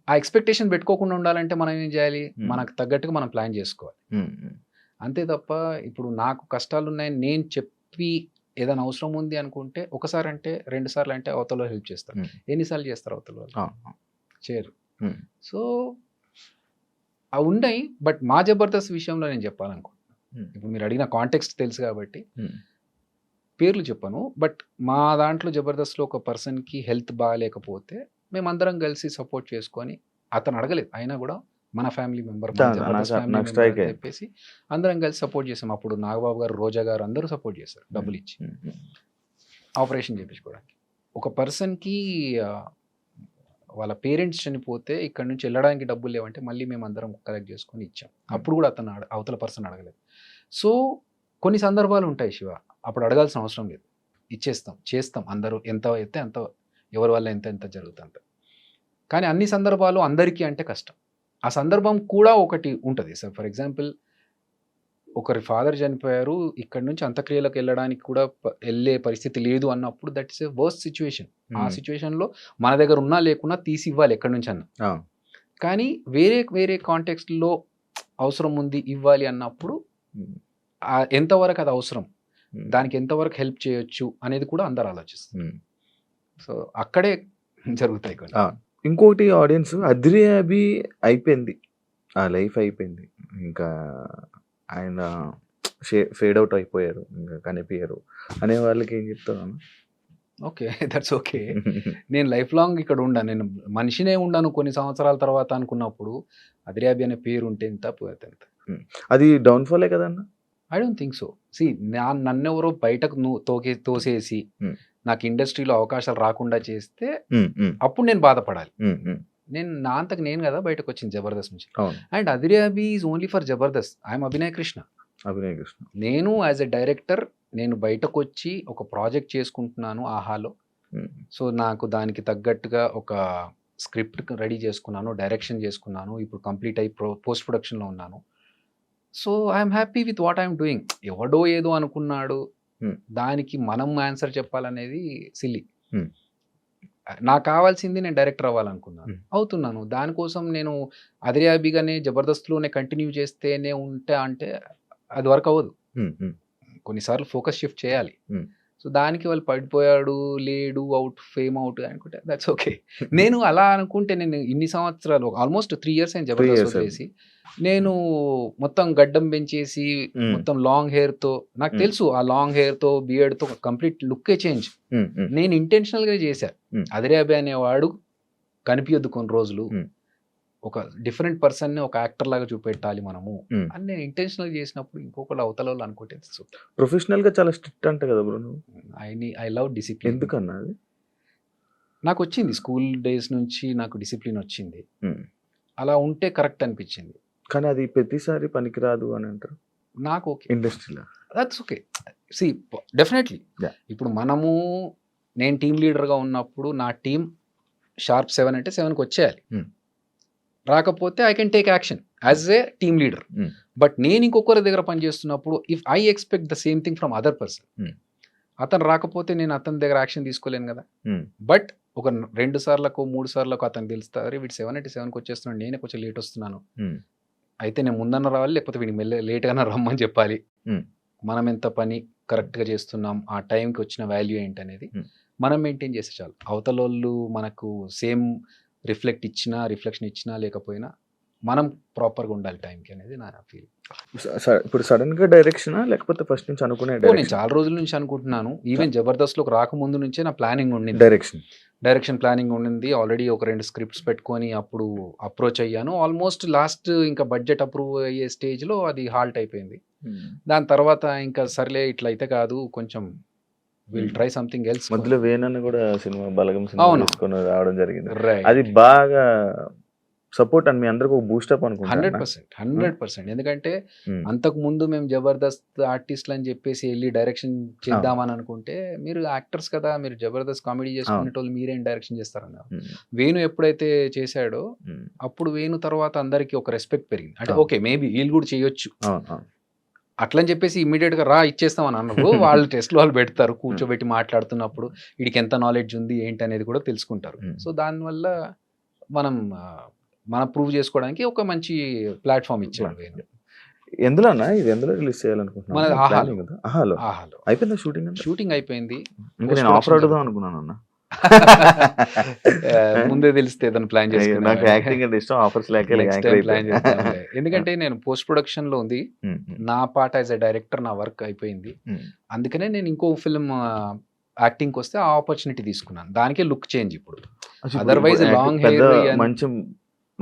ఆ ఎక్స్‌పెక్టేషన్ పెట్టుకోకుండా ఉండాలంటే మనం ఏం చేయాలి? హ్మ్. మనకు తగ్గట్టుగా మనం ప్లాన్ చేసుకోవాలి. హ్మ్. హ్మ్. అంతే తప్ప ఇప్పుడు నాకు కష్టాలున్నాయని నేను చెప్పి ఏదైనా అవసరం ఉంది అనుకుంటే ఒకసారంటే, 2 సార్లంటే అవతలోళ్ళు హెల్ప్ చేస్తారు. హ్మ్. ఎన్ని సార్లు చేస్తారు అవతల వాళ్ళు? ఆ! చేయరు. హ్మ్. సో, అవున్నాయి. బట్ మా 'జబర్దస్త్' విషయంలో నేను చెప్పాలనుకుంటున్నాను. హ్మ్. ఇప్పుడు మీరు అడిగిన కాంటెక్స్ట్ తెలుసు కాబట్టి హ్మ్. పేర్లు చెప్పను. బట్ మా దాంట్లో 'జబర్దస్త్‌లో' ఒక పర్సన్‌కి హెల్త్ బాలేకపోతే మేమందరం కలిసి సపోర్ట్ చేసుకొని అతను అడగలేదు. అయినా గూడా మన ఫ్యామిలీ మెంబర్, మన నాకు 'జబర్దస్త్' ఫ్యామిలీ నాకు మెంబర్ స్ట్రైక్ అని అయింది. చెప్పేసి అందరం కలిసి సపోర్ట్ చేసాం. అప్పుడు నాగబాబు గారు, రోజా గారు అందరూ సపోర్ట్ చేశారు హ్మ్. డబ్బులిచ్చి. హ్మ్. హ్మ్. ఆపరేషన్ చేపించుకోవడానికి. ఒక పర్సన్‌కి ఆహ్, వాళ్ళ పేరెంట్స్ చనిపోతే ఇక్కడి నుంచి ఎళ్ళడానికి డబ్బులు లేవంటే మళ్ళీ మేమందరం కలెక్ట్ చేసుకొని ఇచ్చాం. హ్మ్. అప్పుడు కూడా అతను అవతల పర్సన్ అడగలేదు. సో, కొన్ని సందర్భాలు ఉంటాయి శివ. అప్పుడు అడగాల్సిన అవసరం లేదు. ఇచ్చేస్తాం. చేస్తాం. అందరూ ఎంత అయితే అంత, ఎవరి వల్ల ఎంత ఎంత జరుగుతే అంత. కానీ అన్ని సందర్భాలు అందరికీ అంటే కష్టం. ఆ సందర్భం కూడా ఒకటి ఉంటది. ఫర్ ఎగ్జాంపుల్ ఒకరి ఫాదర్ చనిపోయారు. ఇక్కడి నుంచి అంత్యక్రియలకు ఎళ్ళడానికి కూడా ఎళ్ళే పరిస్థితి లేదు అన్నప్పుడు that is a worst situation. ఆ హ్మ్. సిట్యుయేషన్‌లో మన దగ్గర ఉన్నా లేకున్నా తీసివ్వాలి ఎక్కడి నుంచన్నా. ఆ! కానీ వేరే వేరే కాంటెక్స్ట్‌లో అవసరం ఉంది ఇవ్వాలి అన్నప్పుడు హ్మ్. ఎంతవరకు అది అవసరం? హ్మ్. దానికి ఎంతవరకు హెల్ప్ చేయొచ్చు అనేది కూడా అందరూ ఆలోచిస్తారు. హ్మ్. సో, అక్కడే జరుగుతాయి కొన్ని. ఆ! ఇంకోటి ఆడియన్స్ 'అద్రి అభి' అయిపోయింది. ఆ లైఫ్ అయిపోయింది. ఇంకా ఆయన ఫేడ్ ఔట్ అయిపోయారు. ఇంక కనిపియరు అనే వాళ్ళకి ఏం చెప్తావన్న? ఓకే. That's okay. నేను లైఫ్ లాంగ్ ఇక్కడ ఉండను. నేను మనిషినే ఉండను కొన్ని సంవత్సరాల తర్వాత అనుకున్నప్పుడు 'అదిరాబి' అనే పేరు ఉంటే ఎంత పోతే ఎంత. హ్మ్. అది డౌన్‌ఫాలే కదన్న? I don't think so. See నన్నెవరో బయటకు తోసేసి హ్మ్. నాకు ఇండస్ట్రీలో అవకాశాలు రాకుండా చేస్తే హ్మ్. హ్మ్. అప్పుడు నేను బాధపడాలి. హ్మ్. హ్మ్. నేను నా అంతకు నేను గదా బయటకొచ్చింది 'జబర్దస్త్' నుంచి. అవును. And 'Adirabi' is only for 'Jabardasth.' I'm Abhinay Krishna. Abhinay Krishna. నేను యాస్ ఎ డైరెక్టర్ నేను బయటకొచ్చి ఒక ప్రాజెక్ట్ చేసుకుంటున్నాను 'ఆహాలో.' హ్మ్. సో, నాకు దానికి తగ్గట్టుగా ఒక స్క్రిప్ట్ రెడీ చేసుకున్నాను. డైరెక్షన్ చేసుకున్నాను. ఇప్పుడు కంప్లీట్ అయ్యి పోస్ట్ ప్రొడక్షన్‌లో ఉన్నాను. So, I'm happy with what I'm doing. ఎవడో ఏదో అనుకున్నాడు. హ్మ్. దానికి మనం ఆన్సర్ చెప్పాలనేది సిల్లీ. హ్మ్. నాకు కావాల్సింది నేను డైరెక్టర్ అవ్వాలనుకున్నాను. హ్మ్. అవుతున్నాను. దానికోసం నేను అదే హాబీగానే 'జబర్దస్త్‌లోనే' కంటిన్యూ చేస్తేనే ఉంటా అంటే అది వర్క్ అవ్వదు. హ్మ్. హ్మ్. కొన్నిసార్లు ఫోకస్ షిఫ్ట్ చేయాలి. హ్మ్. సో, దానికి వాళ్ళు పడిపోయాడు, లేడు, ఔట్, ఫేమ్ ఔట్ అనుకుంటే దట్స్ ఓకే. నేను అలా అనుకుంటే నేను ఇన్ని సంవత్సరాలు ఆల్మోస్ట్ 3 ఇయర్స్ అయింది 3 జబర్దస్త్ ఇయర్స్ అయింది. వదిలేసి. నేను మొత్తం గడ్డం పెంచేసి, హ్మ్. మొత్తం లాంగ్ హెయిర్‌తో నాకు హ్మ్. తెలుసు ఆ లాంగ్ హెయిర్‌తో, బియర్డ్‌తో కంప్లీట్ లుక్కే చేంజ్. హ్మ్. హ్మ్. నేను ఇంటెన్షనల్‌గా చేశా. హ్మ్. అదిరాబి అనేవాడు కనిపియొద్దు కొన్ని రోజులు. హ్మ్. ఒక డిఫరెంట్ పర్సన్‌ని ఒక యాక్టర్ లాగా చూపెట్టాలి మనము హ్మ్. అని నేను ఇంటెన్షనల్‌గా చేసినప్పుడు ఇంకొకళ్ళు అవతలోళ్ళు అనుకుంటే ఇట్స్ ఓకే. ప్రొఫెషనల్‌గా చాలా స్ట్రిక్ట్ అంట కదా బ్రో నువ్వు? I love discipline. ఎందుకన్నా అది? నాకొచ్చింది. స్కూల్ డేస్ నుంచి నాకు డిసిప్లిన్ వచ్చింది. హ్మ్. అలా ఉంటే కరెక్ట్ అనిపించింది. కానీ అది ప్రతిసారి పనికిరాదు అని అంటారు నాకు ఓకే, ఇండస్ట్రీలో. That's okay. See definitely Yeah. ఇప్పుడు నేను టీమ్ లీడర్గా ఉన్నప్పుడు నా టీం షార్ప్ 7 అంటే 7కి వచ్చేయాలి. Hmm. రాకపోతే I can take action as a team leader. Hmm. But నేను ఇంకొకరి దగ్గర పనిచేస్తున్నప్పుడు if I expect the same thing from other person, Hmm. అతను రాకపోతే నేను అతని దగ్గర యాక్షన్ తీసుకోలేను కదా. Hmm. బట్ ఒక 2 సార్లకు 3 సార్లకు అతను తెలుస్తారు వీడు 7 అంటే 7కి వచ్చేస్తున్నాడు, నేనే కొంచెం లేట్ వస్తున్నాను, Hmm. అయితే నేను ముందన్న రావాలి లేకపోతే వీడికి లేట్గానే రమ్మని చెప్పాలి. Hmm. మనం ఎంత పని కరెక్ట్గా చేస్తున్నాం, ఆ టైంకి వచ్చిన వాల్యూ ఏంటనేది Hmm. మనం మెయింటైన్ చేస్తే చాలు. అవతల వాళ్ళు మనకు సేమ్ రిఫ్లెక్షన్ ఇచ్చినా లేకపోయినా మనం ప్రాపర్గా ఉండాలి టైంకి అనేది నా ఫీల్. ఇప్పుడు సడన్ గా డైరెక్షనా లేకపోతే ఫస్ట్ నుంచి అనుకునే నేను డైరెక్షన్? చాలా రోజుల నుంచి అనుకుంటున్నాను. ఈవెన్ జబర్దస్త్లోకి రాకముందు నుంచే నా ప్లానింగ్ ఉండింది, డైరెక్షన్ ప్లానింగ్ ఉండింది. ఆల్రెడీ ఒక 2 స్క్రిప్ట్స్ పెట్టుకొని అప్పుడు అప్రోచ్ అయ్యాను. ఆల్మోస్ట్ లాస్ట్ ఇంకా బడ్జెట్ అప్రూవ్ అయ్యే స్టేజ్లో అది హాల్ట్ అయిపోయింది. దాని తర్వాత ఇంకా సర్లే ఇట్లా అయితే కాదు, కొంచెం విల్ ట్రై సంథింగ్ ఎల్స్. మధ్యలో వేణన్న కూడా సినిమా బలగం సినిమా అవును. తీసుకొని రావడం జరిగింది. రైట్, అది బాగా సపోర్ట్ అని మీ అందరికి ఒక బూస్టప్ అనుకుంటా. 100%. ఎందుకంటే అంతకు ముందు మేము జబర్దస్త్ ఆర్టిస్టులు అని చెప్పేసి వెళ్ళి డైరెక్షన్ చేద్దామని అనుకుంటే, మీరు యాక్టర్స్ కదా, మీరు జబర్దస్త్ కామెడీ చేసుకునేటోళ్ళు మీరేం డైరెక్షన్ చేస్తారన్నారు. వేణు ఎప్పుడైతే చేశాడో అప్పుడు వేణు తర్వాత అందరికీ ఒక రెస్పెక్ట్ పెరిగింది. అంటే ఓకే మేబీ వీళ్ళు కూడా చేయొచ్చు అట్లని చెప్పేసి ఇమ్మీడియట్ గా ఇచ్చేస్తామని అన్నారు. వాళ్ళు టెస్ట్లు వాళ్ళు పెడతారు, కూర్చోబెట్టి మాట్లాడుతున్నప్పుడు వీడికి ఎంత నాలెడ్జ్ ఉంది ఏంటి అనేది కూడా తెలుసుకుంటారు. సో దానివల్ల మనం ప్రూవ్ చేసుకోవడానికి ఒక మంచి ప్లాట్ఫామ్ ఇచ్చాడు వేణు. ఎందులోనా ఇది ఎందులో రిలీజ్ చేయాలనుకుంటున్నాను? మనది ఆహాలో. ఆహాలో ఆహాలో అయిపోయిందా షూటింగ్? షూటింగ్ అయిపోయింది. ఇంకా నేను ఆఫర్ అడుగుదాం అనుకున్నాను అన్న. ముందే తెలిస్తే ఏదైనా ప్లాన్ చేసుకున్నాను. నాకు యాక్టింగ్ అంటే ఇష్టం, ఆఫర్స్ లేక ప్లాన్ చేస్తానులే. ఎందుకంటే నేను పోస్ట్ ప్రొడక్షన్ లో ఉంది, నా పార్ట్ యాజ్ ఎ డైరెక్టర్ నా వర్క్ అయిపోయింది. అందుకనే నేను ఇంకో ఫిల్మ్ యాక్టింగ్ వస్తే ఆ ఆపర్చునిటీ తీసుకున్నాను. దానికే లుక్ చేంజ్ ఇప్పుడు. అదర్వైజ్ లాంగ్ హెయిర్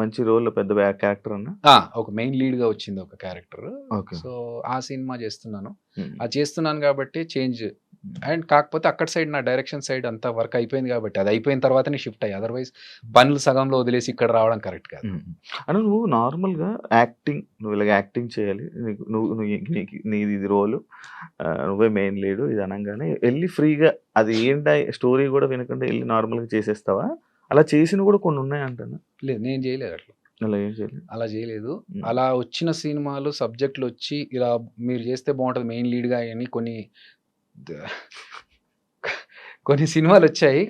మంచి రోల్, పెద్ద క్యారెక్టర్ అన్న ఒక మెయిన్ లీడ్ గా వచ్చింది ఒక క్యారెక్టర్. సో ఆ సినిమా చేస్తున్నాను. అది చేస్తున్నాను కాబట్టి చేంజ్. అండ్ కాకపోతే అక్కడ సైడ్ నా డైరెక్షన్ సైడ్ అంతా వర్క్ అయిపోయింది కాబట్టి అది అయిపోయిన తర్వాతనే షిఫ్ట్ అయ్యి, అదర్వైజ్ పనులు సగంలో వదిలేసి ఇక్కడ రావడం కరెక్ట్ కాదు. అన్న నువ్వు నార్మల్గా నువ్వు ఇలాగ యాక్టింగ్ చేయాలి, నీది ఇది రోలు, నువ్వే మెయిన్ లీడు ఇది అనగానే వెళ్ళి ఫ్రీగా అది ఏంటి స్టోరీ కూడా వినకుండా వెళ్ళి నార్మల్గా చేసేస్తావా? అలా చేసిన కూడా కొన్ని ఉన్నాయి అంటాను. లేదు, నేను చేయలేదు అట్లా. అలా చేయలేదు. అలా వచ్చిన సినిమాలు సబ్జెక్టులు వచ్చి ఇలా మీరు చేస్తే బాగుంటుంది మెయిన్ లీడ్గా అని కొన్ని సినిమాలు వచ్చాయి,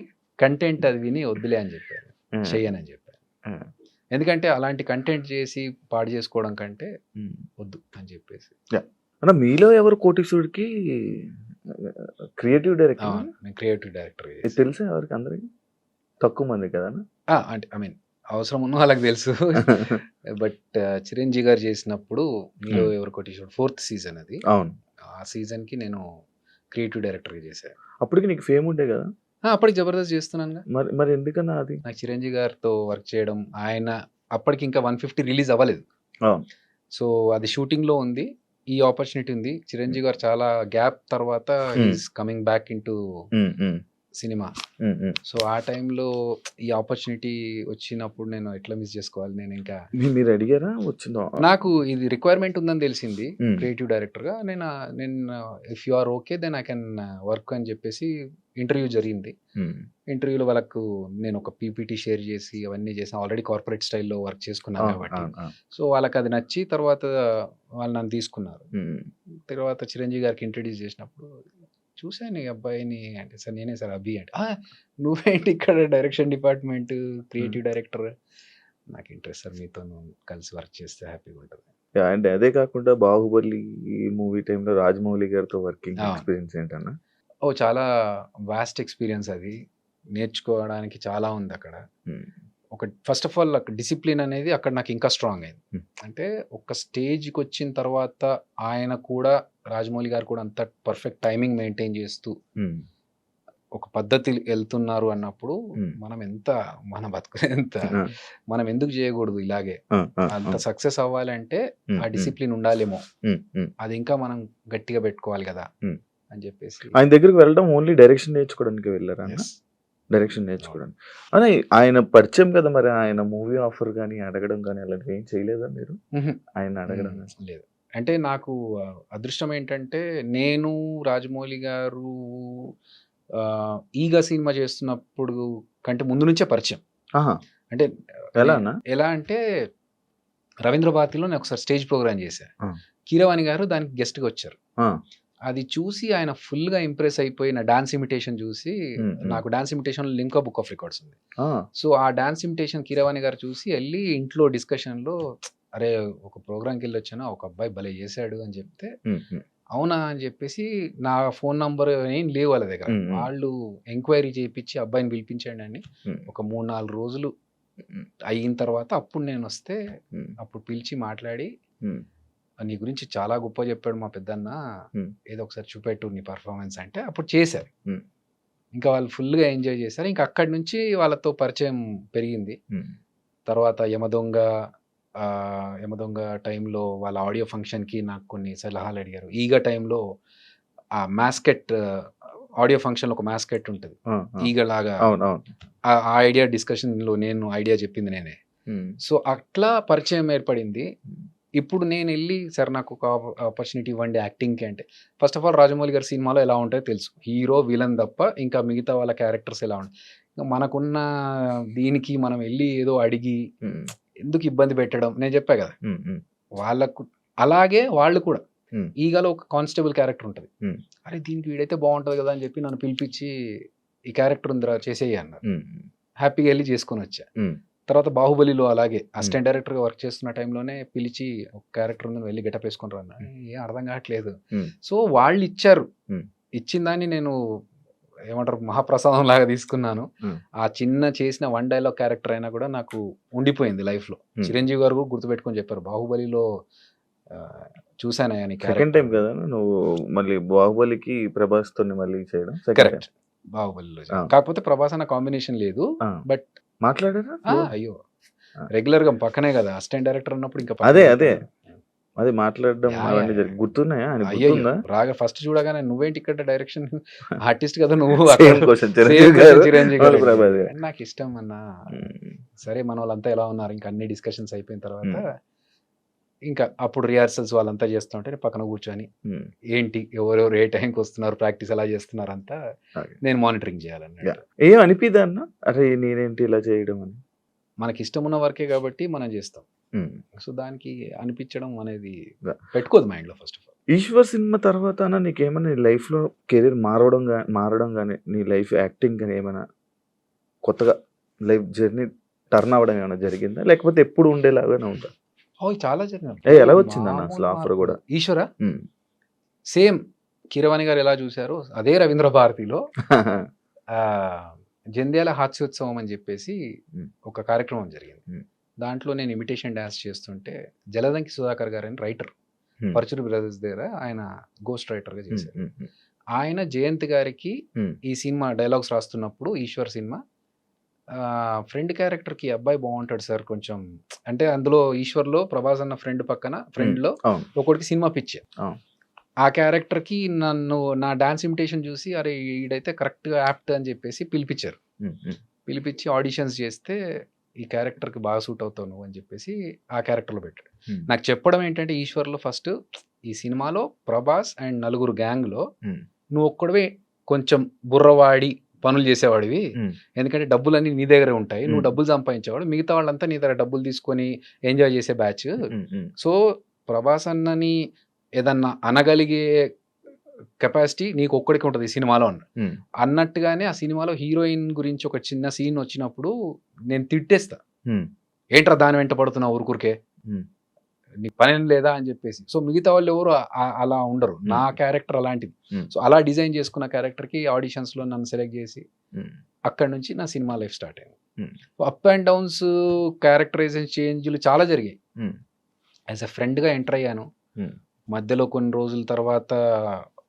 కంటెంట్ అది విని వద్దులే అని చెప్పారు, చెయ్యనని చెప్పారు. ఎందుకంటే అలాంటి కంటెంట్ చేసి పాడు చేసుకోవడం కంటే వద్దు అని చెప్పేసి. అన్న మీలో ఎవరు కోటీశ్వరుడికి క్రియేటివ్ డైరెక్టర్? నేను క్రియేటివ్ డైరెక్టర్ తెలుసా ఎవరికి? అందరికి తక్కువ మంది కదా. అంటే ఐ మీన్ అవసరం ఉన్న వాళ్ళకి తెలుసు. బట్ చిరంజీవి గారు చేసినప్పుడు మీలో ఎవరు కోటీశ్వరుడు 4th సీజన్ అది. అవును, ఆ సీజన్ కి నేను క్రియేటివ్ డైరెక్టర్ గా చేశాను. అప్పటికి నీకు ఫేమ్ ఉండే కదా? అప్పటికి జబర్దస్త్ చేస్తున్నాను. మరి ఎందుకన్నా అది? నాకు చిరంజీవి గారితో వర్క్ చేయడం, ఆయన అప్పటికి ఇంకా 150 రిలీజ్ అవ్వలేదు. సో అది షూటింగ్ లో ఉంది, ఈ ఆపర్చునిటీ ఉంది. చిరంజీవి గారు చాలా గ్యాప్ తర్వాత is coming back into cinema. So ఆ టైంలో ఈ ఆపర్చునిటీ వచ్చినప్పుడు నేను ఎట్లా మిస్ చేసుకోవాలి? నేను ఇంకా మీరు అడిగారా? వచ్చిందో నాకు ఇది రిక్వైర్మెంట్ ఉందని తెలిసింది క్రియేటివ్ డైరెక్టర్ గా. నేను if you are okay then I can work అని చెప్పేసి ఇంటర్వ్యూ జరిగింది. ఇంటర్వ్యూలో వాళ్ళకు నేను ఒక పీపీటీ షేర్ చేసి అవన్నీ చేసి ఆల్రెడీ కార్పొరేట్ స్టైల్లో వర్క్ చేసుకున్నాను కాబట్టి, సో వాళ్ళకి అది నచ్చి తర్వాత వాళ్ళు నన్ను తీసుకున్నారు. తర్వాత చిరంజీవి గారికి ఇంట్రడ్యూస్ చేసినప్పుడు చూశాను ఈ అబ్బాయిని అంటే, సార్ నేనే సార్ అభి అంటే, నువ్వేంటి ఇక్కడ డైరెక్షన్ డిపార్ట్మెంట్ క్రియేటివ్ డైరెక్టర్? నాకు ఇంట్రెస్ట్ సార్, మీతో కలిసి వర్క్ చేస్తే హ్యాపీగా ఉంటుంది. అండ్ అదే కాకుండా బాహుబలి మూవీ టైంలో రాజమౌళి గారితో వర్కింగ్ ఎక్స్పీరియన్స్ ఏంటన్నా? చాలా వాస్ట్ ఎక్స్పీరియన్స్ అది. నేర్చుకోవడానికి చాలా ఉంది అక్కడ. ఒక ఫస్ట్ ఆఫ్ ఆల్ డిసిప్లిన్ అనేది అక్కడ నాకు ఇంకా స్ట్రాంగ్ అయింది. అంటే ఒక స్టేజ్కి వచ్చిన తర్వాత ఆయన కూడా, రాజమౌళి గారు కూడా అంత పర్ఫెక్ట్ టైమింగ్ మెయింటైన్ చేస్తూ ఒక పద్ధతి వెళ్తున్నారు అన్నప్పుడు మన బతుకునేంత మనం ఎందుకు చేయకూడదు ఇలాగే? అంత సక్సెస్ అవ్వాలంటే ఆ డిసిప్లిన్ ఉండాలేమో, అది ఇంకా మనం గట్టిగా పెట్టుకోవాలి కదా అని చెప్పేసి. ఆయన దగ్గరికి వెళ్ళడం ఓన్లీ డైరెక్షన్ నేర్చుకోవడానికి వెళ్ళారా? డైరెక్షన్ నేర్చుకోవడానికి. అదే ఆయన పరిచయం కదా! మరి ఆయన మూవీ ఆఫర్ గాని, అడగడం గాని అలాంటివి ఏం చేయలేదా మీరు? హుహు. ఆయన్ని అడగడం గాని? లేదు. అంటే నాకు అదృష్టం ఏంటంటే, నేను రాజమౌళి గారు 'ఈగ' సినిమా చేస్తున్నప్పుడు కంటే ముందు నుంచే పరిచయం. ఆహా! అంటే ఎలా నే అన్నా? ఎలా అంటే, రవీంద్ర భారతిలో నేను ఒకసారి స్టేజ్ ప్రోగ్రామ్ చేశా. ఆ! కీరవాణి గారు దానికి గెస్ట్‌గా వచ్చారు. ఆ! అది చూసి ఆయన ఫుల్‌గా ఇంప్రెస్ అయిపోయి నా డాన్స్ ఇమిటేషన్ చూసి, నాకు డాన్స్ ఇమిటేషన్‌లో లిమ్కా బుక్ ఆఫ్ రికార్డ్స్ ఉంది. ఆ! సో, ఆ డాన్స్ ఇమిటేషన్ కీరవాణి గారు చూసి ఎళ్లి ఇంట్లో డిస్కషన్‌లో "అరే! ఒక ప్రోగ్రామ్‌కెళ్ళొచ్చాను. ఒక అబ్బాయి భలే చేశాడు" అని చెప్తే, అవునా అని చెప్పేసి నా ఫోన్ నంబర్ ఏం లేవు వాళ్ళ దగ్గర. వాళ్ళు ఎంక్వైరీ చేపిచ్చి అబ్బాయిని పిలిపించండి అని ఒక 3, 4 రోజులు అయిన తర్వాత అప్పుడు నేనొస్తే అప్పుడు పిలిచి మాట్లాడి, నీ గురించి చాలా గొప్పగా చెప్పాడు మా పెద్దన్న. ఏదో ఒకసారి చూపెట్టు నీ పెర్ఫార్మన్స్ అంటే అప్పుడు చేశారు. ఇంకా వాళ్ళు ఫుల్‌గా ఎంజాయ్ చేశారు. ఇంకా అక్కడి నుంచి వాళ్ళతో పరిచయం పెరిగింది. తర్వాత యమదొంగ టైంలో వాళ్ళ ఆడియో ఫంక్షన్‌కి నాకు కొన్ని సలహాలు అడిగారు. ఈగ టైంలో ఆ మాస్కెట్ ఆడియో ఫంక్షన్‌లో ఒక మాస్కెట్ ఉంటది. ఈగలాగా అవునవును. ఆ ఐడియా డిస్కషన్‌లో నేను ఐడియా చెప్పింది నేనే. సో, అట్లా పరిచయం ఏర్పడింది. ఇప్పుడు నేనెళ్ళి సార్ నాకొక ఆపర్చునిటీ ఇవ్వండి యాక్టింగ్‌కి అంటే, ఫస్ట్ ఆఫ్ ఆల్ రాజమౌళి గారి సినిమాలో ఎలా ఉంటాయో తెలుసు. హీరో, విలన్ తప్ప ఇంకా మిగతా వాళ్ళ క్యారెక్టర్స్ ఎలా ఉంటాయి. మనకున్న దీనికి మనం ఎళ్లి ఏదో అడిగి ఎందుకు ఇబ్బంది పెట్టడం? నేను చెప్పా కదా! వాళ్ళకు అలాగే వాళ్ళు కూడా. ఈగలో ఒక కానిస్టేబుల్ క్యారెక్టర్ ఉంటది. అరే! దీనికి వీడైతే బావుంటది కదా! అని చెప్పి నన్ను పిలిపించి ఈ క్యారెక్టర్ ఉందిరా చేసేయి అన్నారు. హ్యాపీగా ఎళ్లి చేసుకొనొచ్చా. తర్వాత 'బాహుబలిలో' అలాగే అసిస్టెంట్ డైరెక్టర్‌గా వర్క్ చేస్తున్న టైంలోనే పిలిచి ఒక క్యారెక్టర్ ఉంది వెళ్లి గెటప్ ఏసుకొని రా అన్నారు. ఏం అర్థం కావట్లేదు. సో, వాళ్ళిచ్చారు. ఇచ్చిన దాన్ని నేను ఏమంటారు మహాప్రసాదం లాగా తీసుకున్నాను. ఆ చిన్న చేసిన వన్ డైలాగ్ క్యారెక్టర్ అయినా కూడా నాకు ఉండిపోయింది లైఫ్‌లో. చిరంజీవి గారు కూడా గుర్తుపెట్టుకొని చెప్పారు. 'బాహుబలిలో' చూసానయ్యా నీ సెకండ్ టైమ్ క్యారెక్టర్. కదా నువ్వు మళ్ళీ 'బాహుబలికి' ప్రభాస్‌తోని మళ్ళీ చేయడం సెకండ్ టైమ్. కరెక్ట్. 'బాహుబలిలో' కాకపోతే ప్రభాస్ అన్న కాంబినేషన్ లేదు. బట్ మాట్లాడారా? అయ్యో! ఆ! రెగ్యులర్‌గా పక్కనే కదా! అసిస్టెంట్ డైరెక్టర్ అన్నప్పుడు ఇంకా అదే. పక్కనే ఉంటారు. అది మాట్లాడడం యాహ్! అవన్నీ యాహ్! జరిగి గుర్తున్నాయా? ఆయనకి అయ్యయ్యో! గుర్తుందా? రాగా ఫస్ట్ చూడగానే నువ్వేంటి ఇక్కడ డైరెక్షన్ ఆర్టిస్ట్ కదా నువ్వు అక్కడ same question same Chiranjeevi question గారు, చిరంజీవి మళ్ళీ గారు ప్రభాస్ అడిగారు. గారు. నాకిష్టం అన్న. సరే మనోళ్ళంతా ఎలా ఉన్నారు ఇంకా అన్ని డిస్కషన్స్ అయిపోయిన తర్వాత ఇంకా అప్పుడు రిహార్సల్స్ వాళ్ళంతా చేస్తూ ఉంటే నేను పక్కన కూర్చొని ఏంటి ఎవరెవరు ఏ టైంకి వస్తున్నారు ప్రాక్టీస్ ఎలా చేస్తున్నారు అంతా నేను మానిటరింగ్ చేయాలన్నట్టు. ఏం అనిపిదా అన్న? అరే నేనేంటి ఇలా చేయడం అని? మనకి ఇష్టం ఉన్న వర్కే కాబట్టి మనం చేస్తాం. సో దానికి అనిపించడం అనేది Yeah. పెట్టుకోదు మైండ్‌లో ఫస్ట్ ఆఫ్ ఆల్. 'ఈశ్వర్' సినిమా తర్వాత అన్న నీకేమన్నా నీ లైఫ్‌లో కెరీర్ మారడం గాని, నీ లైఫ్ యాక్టింగ్ గాని ఏమైనా కొత్తగా లైఫ్ జర్నీ టర్న్ అవ్వడం ఏమైనా జరిగిందా? లేకపోతే ఎప్పుడు ఉండేలాగానే ఉందా? చాలా జరిగినాయి. ఎలా వచ్చిందన్న అసలు ఆఫర్ గూడా? 'ఈశ్వర' సేమ్ కీరవాణి గారు ఎలా చూసారో అదే రవీంద్ర భారతిలో జంధ్యాల హాస్యోత్సవం అని చెప్పేసి ఒక కార్యక్రమం జరిగింది. దాంట్లో నేను ఇమిటేషన్ డాన్స్ చేస్తుంటే జలదంకి సుధాకర్ గారు అని రైటర్ పరచూరి బ్రదర్స్ దగ్గర ఆయన గోస్ట్ రైటర్‌గా చేశారు. ఆయన జయంత్ గారికి ఈ సినిమా డైలాగ్స్ రాస్తున్నప్పుడు 'ఈశ్వర్' సినిమా ఫ్రెండ్ క్యారెక్టర్‌కి అబ్బాయి బావుంటాడు సార్ కొంచెం అంటే అందులో 'ఈశ్వర్‌లో' ప్రభాస్ అన్న ఫ్రెండ్ పక్కన ఫ్రెండ్‌లో ఒకడికి సినిమా పిచ్చి. ఆ క్యారెక్టర్‌కి నన్ను నా డాన్స్ ఇమిటేషన్ చూసి అరే ఈడైతే కరెక్ట్‌గా యాప్ట్ అని చెప్పేసి పిలిపించారు. పిలిపించి ఆడిషన్స్ చేస్తే ఈ క్యారెక్టర్‌కి బాగా సూట్ అవుతావు నువ్వు అని చెప్పేసి ఆ క్యారెక్టర్‌లో పెట్టాడు. నాకు చెప్పడం ఏంటంటే 'ఈశ్వర్‌లో' ఫస్ట్ ఈ సినిమాలో ప్రభాస్ అండ్ నలుగురు గ్యాంగ్‌లో నువ్వు ఒక్కడివే కొంచెం బుర్రవాడి పనులు చేసేవాడివి. ఎందుకంటే డబ్బులన్నీ నీ దగ్గరే ఉంటాయి. నువ్వు డబ్బులు సంపాదించేవాడు. మిగతా వాళ్ళంతా నీ దగ్గర డబ్బులు తీసుకొని ఎంజాయ్ చేసే బ్యాచ్. సో ప్రభాస్ అన్నని ఏదన్నా అనగలిగే కెపాసిటీ నీకు ఒక్కడికి ఉంటది ఈ సినిమాలో అన్నట్టుగానే ఆ సినిమాలో హీరోయిన్ గురించి ఒక చిన్న సీన్ వచ్చినప్పుడు నేను తిట్టేస్తా. ఏంట్రా దాని వెంట పడుతున్నావు ఊరుకూరికే నీకు పనేం లేదా అని చెప్పేసి. సో మిగతా వాళ్ళు ఎవరు అలా ఉండరు. నా క్యారెక్టర్ అలాంటిది. సో అలా డిజైన్ చేసుకున్న క్యారెక్టర్‌కి ఆడిషన్స్‌లో నన్ను సెలెక్ట్ చేసి అక్కడి నుంచి నా సినిమా లైఫ్ స్టార్ట్ అయింది. అప్ అండ్ డౌన్స్ క్యారెక్టరైజేషన్ చేంజ్‌లు చాలా జరిగాయి. యాజ్ ఎ ఫ్రెండ్‌గా ఎంటర్ అయ్యాను. మధ్యలో కొన్ని రోజుల తర్వాత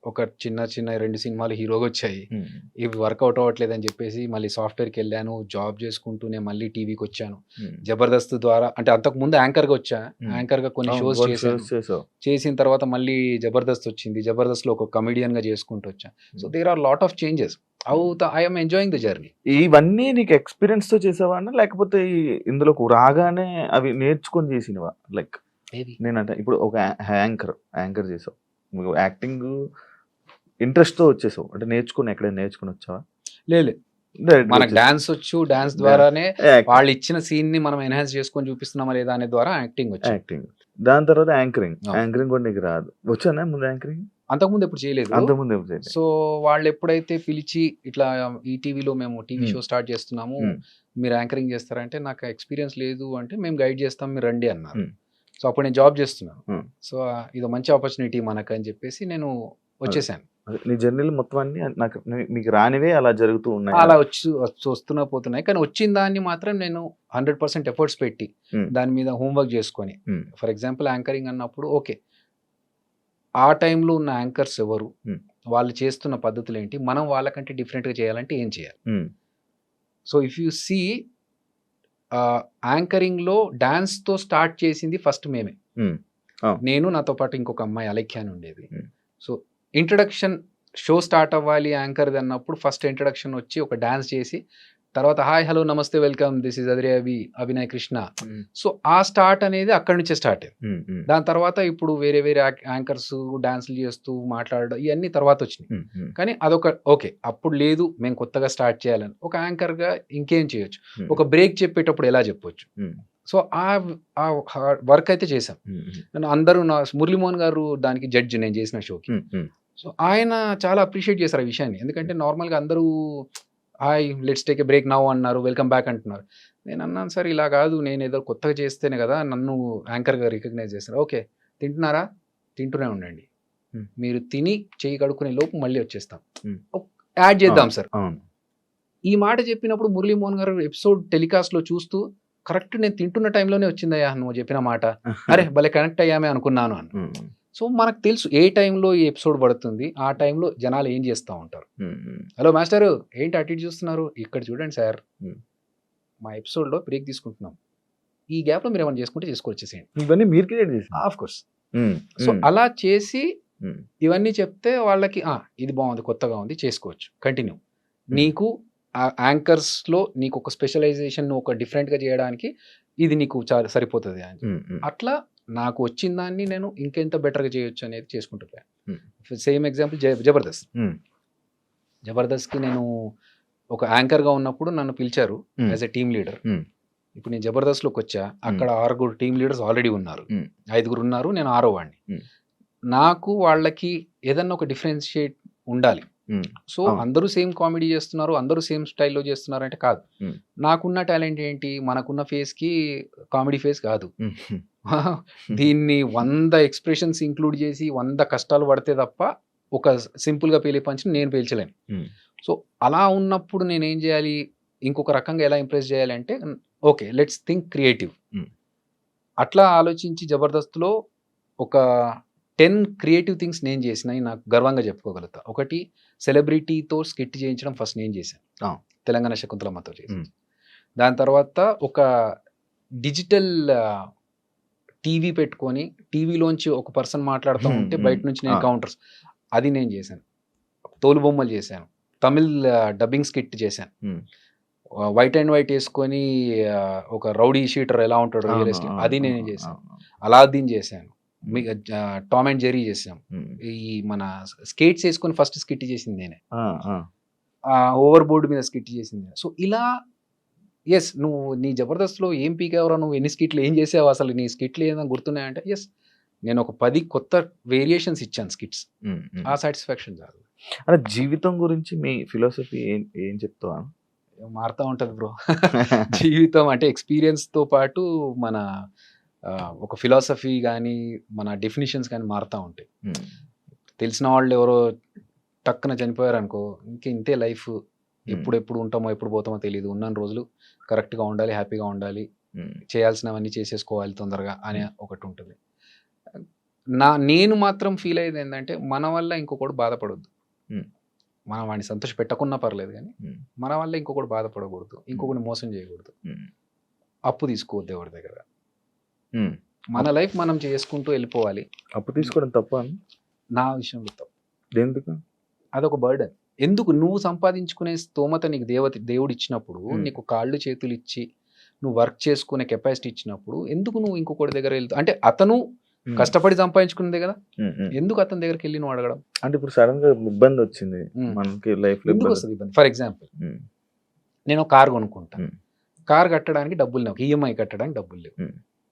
ఒక చిన్న 2 సినిమాలు హీరోగా వచ్చాయి. ఇవి వర్కౌట్ అవ్వట్లేదని చెప్పేసి మళ్ళీ సాఫ్ట్‌వేర్‌కి వెళ్ళాను. జాబ్ చేసుకుంటూనే మళ్ళీ టీవీకి వచ్చాను. జబర్దస్త్ ద్వారా అంటే అంతకుముందు యాంకర్‌గా వచ్చా. యాంకర్‌గా కొన్ని షోస్ చేశాను. చేసిన తర్వాత మళ్ళీ జబర్దస్త్ వచ్చింది. జబర్దస్త్‌లో ఒక కమెడియన్‌గా చేసుకుంటూ వచ్చా. So there are lot of changes. I am enjoying the journey. ఇవన్నీ నీకు ఎక్స్‌పీరియన్స్‌తో చేసావా అన్న? లేకపోతే ఇందులోకి రాగానే అవి నేర్చుకొని చేసినవా? లైక్ ఏది? నేనంటే ఇప్పుడు ఒక యాంకర్ చేసావు. నువ్వు యాక్టింగ్ ఇంట్రెస్ట్‌తో వచ్చేసావు. అంటే ఎక్కడైనా నేర్చుకొని వచ్చావా? లేదు. మనకు డాన్స్ వచ్చు. డాన్స్ ద్వారానే వాళ్ళు ఇచ్చిన సీన్‌ని మనం ఎన్హాన్స్ చేసుకొని చూపిస్తున్నామా లేదా అనే ద్వారా యాక్టింగ్ వచ్చు. యాక్టింగ్. దాని తర్వాత యాంకరింగ్ కూడా నీకు రాదు. వచ్చానా ముందు యాంకరింగ్? అంతకుముందు ఎప్పుడు చేయలేదు. అంతకుముందు ఎప్పుడు చేయలేదు. సో వాళ్ళు ఎప్పుడైతే పిలిచి ఇట్లా ఈ టీవీలో మేము టీవీ షో స్టార్ట్ చేస్తున్నాము, మీరు యాంకరింగ్ చేస్తారంటే నాకు ఎక్స్పీరియన్స్ లేదు అంటే మేము గైడ్ చేస్తాం మీరు రండి అన్నారు. సో అప్పుడు నేను జాబ్ చేస్తున్నాను. సో ఇది మంచి ఆపర్చునిటీ మనకు అని చెప్పేసి నేను వచ్చేసాను. నీ జర్నీలు మొత్తం అన్ని నాకు మీకు రానివే అలా జరుగుతూ ఉన్నాయి. అలా వస్తున్నా పోతున్నాయి. కానీ వచ్చిన దాన్ని మాత్రం నేను 100% ఎఫర్ట్స్ పెట్టి దాని మీద హోంవర్క్ చేసుకొని, ఫర్ ఎగ్జాంపుల్ యాంకరింగ్ అన్నప్పుడు ఓకే, ఆ టైంలో ఉన్న యాంకర్స్ ఎవరు, వాళ్ళు చేస్తున్న పద్ధతులు ఏంటి, మనం వాళ్ళకంటే డిఫరెంట్గా చేయాలంటే ఏం చేయాలి. సో ఇఫ్ యూ సీ యాంకరింగ్లో డాన్స్తో స్టార్ట్ చేసింది ఫస్ట్ మేమే. నేను, నాతో పాటు ఇంకొక అమ్మాయి అలేఖ్య అని ఉండేది. సో ఇంట్రడక్షన్ షో స్టార్ట్ అవ్వాలి యాంకర్ది అన్నప్పుడు ఫస్ట్ ఇంట్రడక్షన్ వచ్చి ఒక డాన్స్ చేసి తర్వాత హాయ్ హలో నమస్తే welcome this is Abhinay Krishna. So ఆ స్టార్ట్ అనేది అక్కడి నుంచే స్టార్ట్ అయింది. దాని తర్వాత ఇప్పుడు వేరే యాంకర్స్ డాన్స్లు చేస్తూ మాట్లాడడం ఇవన్నీ తర్వాత వచ్చినాయి. కానీ అదొక ఓకే, అప్పుడు లేదు మేము కొత్తగా స్టార్ట్ చేయాలని ఒక యాంకర్గా ఇంకేం చేయొచ్చు, ఒక బ్రేక్ చెప్పేటప్పుడు ఎలా చెప్పొచ్చు. సో ఆ వర్క్ అయితే చేశాం. అందరూ మురళీమోహన్ గారు దానికి జడ్జి నేను చేసిన షోకి. సో ఆయన చాలా అప్రిషియేట్ చేశారు ఆ విషయాన్ని. ఎందుకంటే నార్మల్గా అందరూ hi let's take a break now అన్నారు, వెల్కమ్ బ్యాక్ అంటున్నారు. నేను అన్నాను సార్ ఇలా కాదు, నేను ఏదో కొత్తగా చేస్తేనే కదా నన్ను యాంకర్గా రికగ్నైజ్ చేస్తారు. ఓకే తింటున్నారా, తింటూనే ఉండండి, మీరు తిని చేయి కడుక్కునే లోపు మళ్ళీ వచ్చేస్తాం, యాడ్ చేద్దాం సార్. ఈ మాట చెప్పినప్పుడు మురళీమోహన్ గారు ఎపిసోడ్ టెలికాస్ట్లో చూస్తూ కరెక్ట్ నేను తింటున్న టైంలోనే వచ్చిందయ్యా నువ్వు చెప్పిన మాట, అరే భలే కనెక్ట్ అయ్యామే అనుకున్నాను అని. సో మనకు తెలుసు ఏ టైంలో ఈ ఎపిసోడ్ పడుతుంది, ఆ టైంలో జనాలు ఏం చేస్తూ ఉంటారు. హలో మాస్టర్ ఏంటి అటు చూస్తున్నారు, ఇక్కడ చూడండి సార్ మా ఎపిసోడ్లో బ్రేక్ తీసుకుంటున్నాం, ఈ గ్యాప్లో మీరు ఏమైనా చేసుకుంటే చేసుకొచ్చేసేయండి. ఇవన్నీ మీరు క్రియేట్ చేశారు. Of course. సో అలా చేసి ఇవన్నీ చెప్తే వాళ్ళకి ఇది బాగుంది, కొత్తగా ఉంది, చేసుకోవచ్చు, కంటిన్యూ. నీకు యాంకర్స్లో నీకు ఒక స్పెషలైజేషన్ ఒక డిఫరెంట్గా చేయడానికి ఇది నీకు సరిపోతుంది అని. అట్లా నాకు వచ్చిన దాన్ని నేను ఇంకెంత బెటర్గా చేయొచ్చు అనేది చేసుకుంటున్నాను. సేమ్ ఎగ్జాంపుల్ జబర్దస్త్కి నేను ఒక యాంకర్గా ఉన్నప్పుడు నన్ను పిలిచారు యాజ్ ఎ టీమ్ లీడర్. ఇప్పుడు నేను జబర్దస్త్లోకి వచ్చా, అక్కడ 6 టీమ్ లీడర్స్ ఆల్రెడీ ఉన్నారు, 5 ఉన్నారు, నేను 6వ వాడిని. నాకు వాళ్ళకి ఏదన్నా ఒక డిఫరెన్షియేట్ ఉండాలి. సో అందరూ సేమ్ కామెడీ చేస్తున్నారు, అందరూ సేమ్ స్టైల్లో చేస్తున్నారు అంటే కాదు. నాకున్న టాలెంట్ ఏంటి, మనకున్న ఫేస్కి కామెడీ ఫేస్ కాదు. దీన్ని 100 ఎక్స్ప్రెషన్స్ ఇంక్లూడ్ చేసి 100 కష్టాలు పడితే తప్ప ఒక సింపుల్గా పేలే పంచి నేను పేల్చలేను. సో అలా ఉన్నప్పుడు నేనేం చేయాలి, ఇంకొక రకంగా ఎలా ఇంప్రెస్ చేయాలి అంటే ఓకే లెట్స్ థింక్ క్రియేటివ్. అట్లా ఆలోచించి జబర్దస్త్లో ఒక 10 క్రియేటివ్ థింగ్స్ నేను చేసినవి నాకు గర్వంగా చెప్పుకోగలుగుతా. ఒకటి సెలబ్రిటీతో స్కిట్ చేయించడం ఫస్ట్ నేను చేశాను, తెలంగాణ శకుంతలమ్మతో చేసి. దాని తర్వాత ఒక డిజిటల్ టీవీ పెట్టుకొని టీవీలోంచి ఒక పర్సన్ మాట్లాడుతూ ఉంటే బయట నుంచి నేను కౌంటర్స్ అది నేను చేశాను. తోలుబొమ్మలు చేశాను, తమిళ్ డబ్బింగ్ స్కిట్ చేశాను, వైట్ అండ్ వైట్ వేసుకొని ఒక రౌడీ షీటర్ ఎలా ఉంటాడు రియల్ ఎస్టేట్ అది నేను చేశాను, అలాద్దీన్ చేశాను, టామ్ అండ్ జెర్రీ చేసాం. ఈ మన స్కేట్స్ వేసుకొని ఫస్ట్ స్కిట్ చేసింది నేనే, ఓవర్ బోర్డు మీద స్కిట్ చేసింది. సో ఇలా ఎస్ నువ్వు నీ జబర్దస్త్లో ఏం పీకేవరా, నువ్వు ఎన్ని స్కిట్లు ఏం చేసావు, అసలు నీ స్కిట్లు ఏదైనా గుర్తున్నాయంటే ఎస్ నేను ఒక 10 కొత్త వేరియేషన్స్ ఇచ్చాను స్కిట్స్. ఆ సాటిస్ఫాక్షన్ చాలు. అంటే జీవితం గురించి మీ ఫిలాసఫీ ఏం చెప్తావా? మారుతూ ఉంటుంది బ్రో. జీవితం అంటే ఎక్స్పీరియన్స్తో పాటు మన ఒక ఫిలాసఫీ కానీ మన డెఫినిషన్స్ కానీ మారుతూ ఉంటాయి. తెలిసిన వాళ్ళు ఎవరో టక్కున చనిపోయారు అనుకో, ఇంతే లైఫ్, ఎప్పుడు ఉంటామో ఎప్పుడు పోతామో తెలియదు, ఉన్న రోజులు కరెక్ట్గా ఉండాలి, హ్యాపీగా ఉండాలి, చేయాల్సినవన్నీ చేసేసుకోవాలి తొందరగా అనే ఒకటి ఉంటుంది. నేను మాత్రం ఫీల్ అయ్యేది ఏంటంటే మన వల్ల ఇంకొకడు బాధపడొద్దు. మనం వాడిని సంతోష పెట్టకున్నా పర్లేదు కానీ మన వల్ల ఇంకొకటి బాధపడకూడదు, ఇంకొకటి మోసం చేయకూడదు, అప్పు తీసుకోవద్దు ఎవరి దగ్గర. మన లైఫ్ మనం చేసుకుంటూ వెళ్ళిపోవాలి. అప్పు తీసుకోవడం తప్ప నా విషయంలో తప్పు. ఎందుకు? అదొక బర్డెన్. ఎందుకు? నువ్వు సంపాదించుకునే స్తోమత నీకు దేవుడు ఇచ్చినప్పుడు, నీకు కాళ్ళు చేతులు ఇచ్చి నువ్వు వర్క్ చేసుకునే కెపాసిటీ ఇచ్చినప్పుడు ఎందుకు నువ్వు ఇంకొకటి దగ్గర వెళ్తావు? అంటే అతను కష్టపడి సంపాదించుకున్నదే కదా, ఎందుకు అతని దగ్గరికి వెళ్ళి నువ్వు అడగడం? అంటే ఇప్పుడు సడన్ గా ఇబ్బంది వచ్చింది మనకి లైఫ్ లో, ఎందుకు వస్తుంది ఇబ్బంది? ఫర్ ఎగ్జాంపుల్ నేను కార్ కొనుక్కుంటా, కార్ కట్టడానికి డబ్బులు లేవు, ఈఎంఐ కట్టడానికి డబ్బులు లేవు.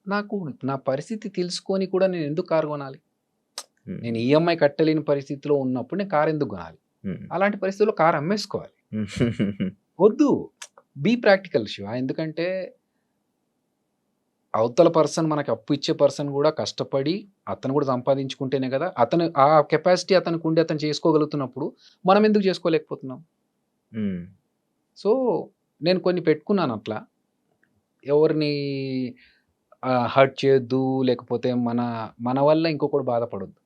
నాకు నా పరిస్థితి తెలుసుకొని కూడా నేను ఎందుకు కార్ కొనాలి? నేను ఈఎంఐ కట్టలేని పరిస్థితిలో ఉన్నప్పుడు నేను కార్ ఎందుకు కొనాలి? అలాంటి పరిస్థితుల్లో కార్ అమ్మేసుకోవాలి. వద్దు, బీ ప్రాక్టికల్ శివ. ఎందుకంటే అవతల పర్సన్, మనకి అప్పు ఇచ్చే పర్సన్ కూడా కష్టపడి అతను కూడా సంపాదించుకుంటేనే కదా, అతను ఆ కెపాసిటీ అతనికి ఉండి అతను చేసుకోగలుగుతున్నప్పుడు మనం ఎందుకు చేసుకోలేకపోతున్నాం? సో నేను కొన్ని పెట్టుకున్నాను అట్లా, ఎవరిని హర్ట్ చేయొద్దు, లేకపోతే మన వల్ల ఇంకొకటి బాధపడొద్దు,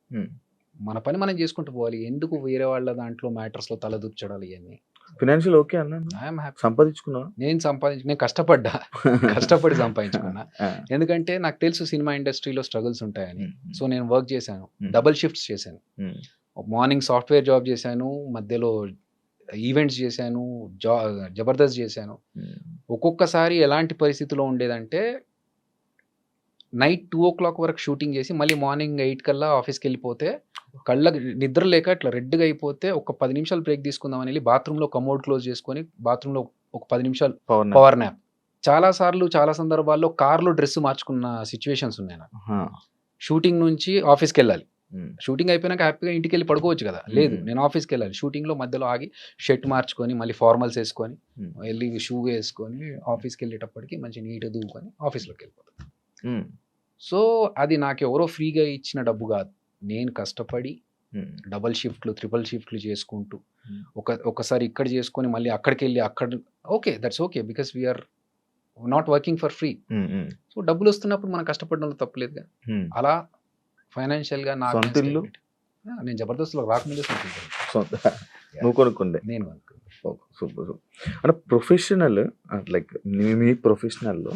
మన పని మనం చేసుకుంటూ పోవాలి. ఎందుకు వేరే వాళ్ళ దాంట్లో మ్యాటర్స్లో తలదూర్చడాలు ఇవన్నీ? ఫినాన్షియల్ ఓకే అన్నా, ఐఎమ్ హ్యాపీ. సంపాదించుకున్నా, నేను కష్టపడి సంపాదించుకున్నా. ఎందుకంటే నాకు తెలుసు సినిమా ఇండస్ట్రీలో స్ట్రగుల్స్ ఉంటాయని. సో నేను వర్క్ చేశాను, డబుల్ షిఫ్ట్స్ చేశాను. మార్నింగ్ సాఫ్ట్వేర్ జాబ్ చేశాను, మధ్యలో ఈవెంట్స్ చేశాను, జబర్దస్త్ చేశాను. ఒక్కొక్కసారి ఎలాంటి పరిస్థితిలో ఉండేదంటే నైట్ 2 o'clock వరకు షూటింగ్ చేసి మళ్ళీ మార్నింగ్ 8 కల్లా ఆఫీస్కి వెళ్ళిపోతే కళ్ళకి నిద్ర లేక ఇట్లా రెడ్గా అయిపోతే ఒక 10 నిమిషాలు బ్రేక్ తీసుకుందామని వెళ్ళి బాత్రూంలో కమోడ్ క్లోజ్ చేసుకొని బాత్రూంలో ఒక 10 నిమిషాలు పవర్ న్యాప్. చాలా సందర్భాల్లో కార్లో డ్రెస్ మార్చుకున్న సిచ్యువేషన్స్ ఉన్నాయి నాకు. షూటింగ్ నుంచి ఆఫీస్కి వెళ్ళాలి, షూటింగ్ అయిపోయినాక హ్యాపీగా ఇంటికి వెళ్ళి పడుకోవచ్చు కదా, లేదు నేను ఆఫీస్కి వెళ్ళాలి. షూటింగ్లో మధ్యలో ఆగి షర్ట్ మార్చుకొని మళ్ళీ ఫార్మల్స్ వేసుకొని వెళ్ళి షూ వేసుకొని ఆఫీస్కి వెళ్ళేటప్పటికి మంచి నీట్గా దూకొని ఆఫీస్లోకి వెళ్ళిపోతాను. సో అది నాకు ఎవరో ఫ్రీగా ఇచ్చిన డబ్బు కాదు, నేను కష్టపడి డబల్ షిఫ్ట్లు, ట్రిపుల్ షిఫ్ట్లు చేసుకుంటూ ఒకసారి ఇక్కడ చేసుకొని మళ్ళీ అక్కడికి వెళ్ళి okay, that's okay, because we're not working for free. So డబ్బులు వస్తున్నప్పుడు మనం కష్టపడడంలో తప్పలేదుగా. అలా ఫైనాన్షియల్గా నాకు నేను జబర్దస్త్లో రాకముందే నువ్వు కొనుక్కుందే, నేను కొనుక్కున్నాను. సూపర్. అంటే ప్రొఫెషనల్, లైక్ మీ ప్రొఫెషనల్లో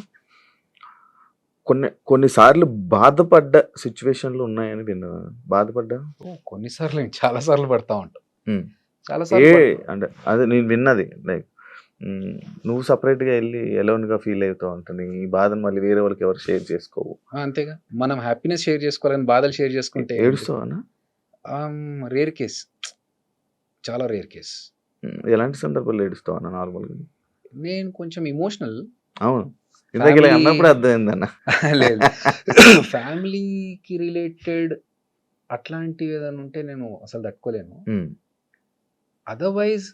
కొన్నిసార్లు బాధపడ్డ సిచ్యువేషన్లు ఉన్నాయని నేను బాధపడ్డా. కొన్నిసార్లు చాలా సార్లు పడతా ఉంటాం, చాలా అంటే అదే నేను విన్నది, లైక్ నువ్వు సపరేట్గా వెళ్ళి ఎలోన్గా ఫీల్ అవుతావు అంట, ఈ బాధను మళ్ళీ వేరే వాళ్ళకి ఎవరు షేర్ చేసుకోవు. అంతేగా, మనం హ్యాపీనెస్ షేర్ చేసుకోవాలని బాధలు షేర్ చేసుకుంటే ఏడుస్తావా? రేర్ కేస్, చాలా రేర్ కేస్. ఎలాంటి సందర్భాల్లో ఏడుస్తావు అన్న? నార్మల్గా నేను కొంచెం ఇమోషనల్. అవును, ఇందాక అన్నప్పుడు అర్థమైందన్న. లేదు, ఫ్యామిలీకి రిలేటెడ్ అట్లాంటివి ఏదైనా ఉంటే నేను అసలు తట్టుకోలేను. అదర్వైజ్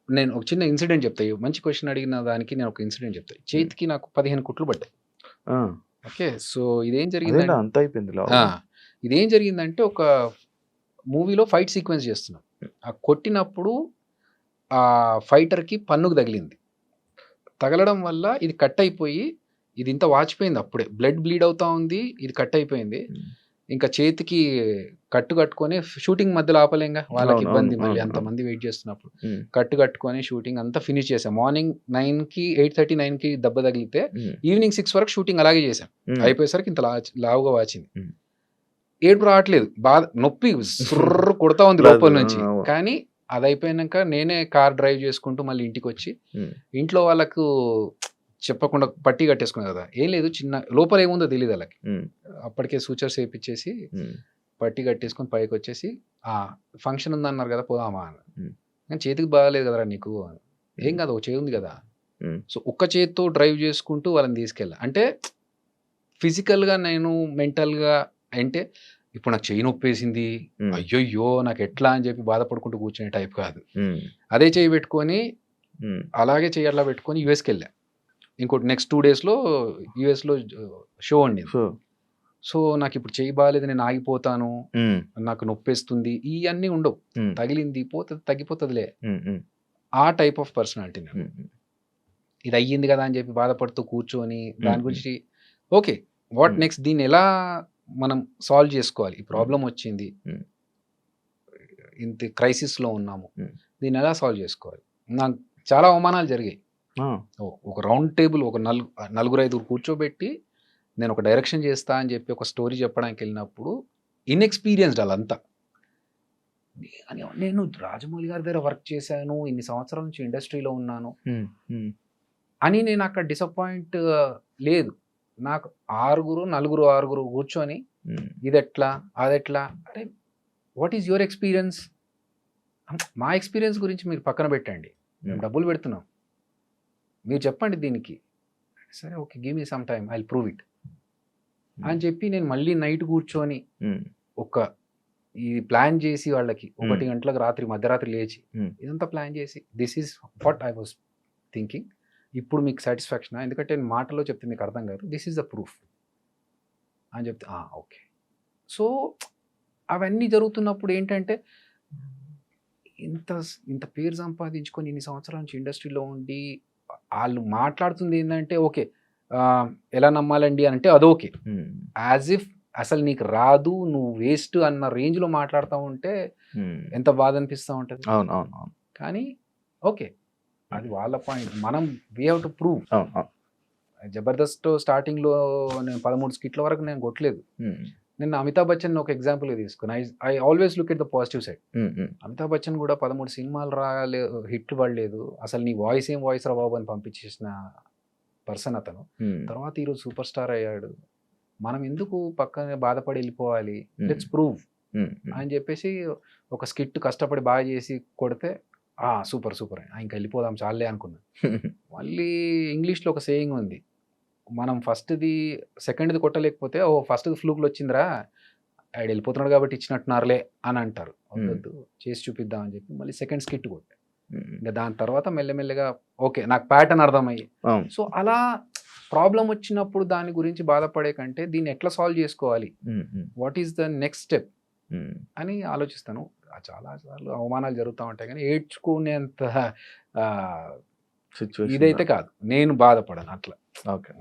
నేను ఒక చిన్న ఇన్సిడెంట్ చెప్తాను. మంచి క్వశ్చన్ అడిగిన దానికి నేను ఒక ఇన్సిడెంట్ చెప్తాను. చేతికి నాకు 15 కుట్లు పడ్డాయి. ఓకే, సో ఇదేం జరిగింది, అంత అయిపోయింది. ఇదేం జరిగిందంటే ఒక మూవీలో ఫైట్ సీక్వెన్స్ చేస్తున్నాం. ఆ కొట్టినప్పుడు ఆ ఫైటర్కి పన్నుకు తగిలింది. తగలడం వల్ల ఇది కట్ అయిపోయి ఇది ఇంత వాచిపోయింది. అప్పుడే బ్లడ్ బ్లీడ్ అవుతా ఉంది, ఇది కట్ అయిపోయింది. ఇంకా చేతికి కట్టుకొని షూటింగ్ మధ్యలో ఆపలేంగా, వాళ్ళకి ఇబ్బంది, మళ్ళీ అంతమంది వెయిట్ చేస్తున్నప్పుడు కట్టుకొని షూటింగ్ అంతా ఫినిష్ చేశాం. మార్నింగ్ 9కి 8:30, 9కి దెబ్బ తగిలితే ఈవినింగ్ 6 వరకు షూటింగ్ అలాగే చేశాం. అయిపోయేసరికి ఇంత లావుగా వాచింది. ఏడుపు రావట్లేదు, బాధ, నొప్పి కొడతా ఉంది లోపల నుంచి. కానీ అది అయిపోయినాక నేనే కార్ డ్రైవ్ చేసుకుంటూ మళ్ళీ ఇంటికి వచ్చి ఇంట్లో వాళ్ళకు చెప్పకుండా పట్టీ కట్టేసుకున్నా కదా, ఏం లేదు, చిన్న లోపల ఏముందో తెలియదు వాళ్ళకి. అప్పటికే సూచర్స్ వేయించేసి పట్టీ కట్టేసుకొని పైకి వచ్చేసి ఫంక్షన్ ఉందన్నారు కదా పోదామా అని. కానీ చేతికి బాగాలేదు కదరా నీకు, ఏం కాదు, ఒక చేయి ఉంది కదా. సో ఒక్క చేతితో డ్రైవ్ చేసుకుంటూ వాళ్ళని తీసుకెళ్ళా. అంటే ఫిజికల్గా నేను మెంటల్గా, అంటే ఇప్పుడు నాకు చెయ్యి నొప్పేసింది, అయ్యయ్యో నాకు ఎట్లా అని చెప్పి బాధపడుకుంటూ కూర్చునే టైప్ కాదు. అదే చెయ్యి పెట్టుకొని అలాగే చెయ్యి అట్లా పెట్టుకొని యూఎస్కి వెళ్ళా. ఇంకోటి నెక్స్ట్ 2 daysలో యూఎస్లో షో అండి. సో నాకు ఇప్పుడు చెయ్యి బాగాలేదు, నేను ఆగిపోతాను, నాకు నొప్పేస్తుంది, ఇవన్నీ ఉండవు. తగిలింది పోతుంది, తగ్గిపోతుందిలే, ఆ టైప్ ఆఫ్ పర్సనాలిటీ నేను. ఇది అయ్యింది కదా అని చెప్పి బాధపడుతూ కూర్చొని దాని గురించి ఓకే వాట్ నెక్స్ట్, దీన్ని ఎలా మనం సాల్వ్ చేసుకోవాలి. ఈ ప్రాబ్లం వచ్చింది, Hmm. ఇంత క్రైసిస్లో ఉన్నాము, Hmm. దీన్ని ఎలా సాల్వ్ చేసుకోవాలి. నాకు చాలా అవమానాలు జరిగాయి. ఒక రౌండ్ టేబుల్ ఒక నలుగురు ఐదుగురు కూర్చోబెట్టి నేను ఒక డైరెక్షన్ చేస్తా అని చెప్పి ఒక స్టోరీ చెప్పడానికి వెళ్ళినప్పుడు ఇన్ఎక్స్పీరియన్స్డ్ వాళ్ళంతా. నేను రాజమౌళి గారి దగ్గర వర్క్ చేశాను, ఇన్ని సంవత్సరాల నుంచి ఇండస్ట్రీలో ఉన్నాను అని నేను అక్కడ డిసప్పాయింట్ లేదు. నాకు నలుగురు కూర్చొని ఇది ఎట్లా అదెట్లా అంటే వాట్ ఈజ్ యువర్ ఎక్స్పీరియన్స్, మా ఎక్స్పీరియన్స్ గురించి మీరు పక్కన పెట్టండి, మేము డబ్బులు పెడుతున్నాం, మీరు చెప్పండి దీనికి. సరే okay, give me some time, I will prove it అని చెప్పి నేను మళ్ళీ నైట్ కూర్చొని ఒక ఇది ప్లాన్ చేసి వాళ్ళకి 1 గంటలకు మధ్యరాత్రి లేచి ఇదంతా ప్లాన్ చేసి this is what I was thinking, ఇప్పుడు మీకు సాటిస్ఫాక్షన్, ఎందుకంటే నేను మాటలో చెప్తే మీకు అర్థం కాదు, దిస్ ఈజ్ ద ప్రూఫ్ అని చెప్తే ఓకే. సో అవన్నీ జరుగుతున్నప్పుడు ఏంటంటే ఇంత పేరు సంపాదించుకొని ఇన్ని సంవత్సరాల నుంచి ఇండస్ట్రీలో ఉండి వాళ్ళు మాట్లాడుతుంది ఏంటంటే ఓకే ఎలా నమ్మాలండి అంటే అదోకే, యాజ్ ఇఫ్ అసలు నీకు రాదు, నువ్వు వేస్ట్ అన్న రేంజ్లో మాట్లాడుతూ ఉంటే ఎంత బాధ అనిపిస్తూ ఉంటుంది. కానీ ఓకే, అది వాళ్ళ పాయింట్, మనం we have to prove. Jabardasth స్టార్టింగ్లో నేను 13 స్కిట్ల వరకు నేను కొట్టలేదు. నేను అమితాబ్ బచ్చన్ ఒక ఎగ్జాంపుల్ తీసుకుని I always look at the positive side. Amitabh Bachchan కూడా 13 సినిమాలు హిట్లు పడలేదు, అసలు నీ వాయిస్ ఏం వాయిస్ రా బాబు అని పంపించేసిన పర్సన్ అతను. తర్వాత ఈరోజు సూపర్ స్టార్ అయ్యాడు. మనం ఎందుకు పక్కనే బాధపడి వెళ్ళిపోవాలి, లెట్స్ ప్రూవ్ అని చెప్పేసి ఒక స్కిట్ కష్టపడి బాగా చేసి కొడితే సూపర్ ఇంకా వెళ్ళిపోదాం చాలే అనుకున్నాను. మళ్ళీ ఇంగ్లీష్లో ఒక సేయింగ్ ఉంది, మనం సెకండ్ది కొట్టలేకపోతే ఫస్ట్ది ఫ్లూక్లు వచ్చిందిరా, ఆయన వెళ్ళిపోతున్నాడు కాబట్టి ఇచ్చినట్టున్నారులే అని అంటారు. వద్దు, చేసి చూపిద్దాం అని చెప్పి మళ్ళీ సెకండ్ స్కిట్ కొట్టే. ఇంకా దాని తర్వాత మెల్లమెల్లగా ఓకే నాకు ప్యాటర్న్ అర్థమయ్యి, సో అలా ప్రాబ్లం వచ్చినప్పుడు దాని గురించి బాధపడే కంటే దీన్ని ఎట్లా సాల్వ్ చేసుకోవాలి, what is the next step అని ఆలోచిస్తాను. చాలా సార్లు అవమానాలు జరుగుతూ ఉంటాయి కానీ ఏడ్చుకునేంత ఇదైతే కాదు, నేను బాధపడను అట్లా. ఓకే,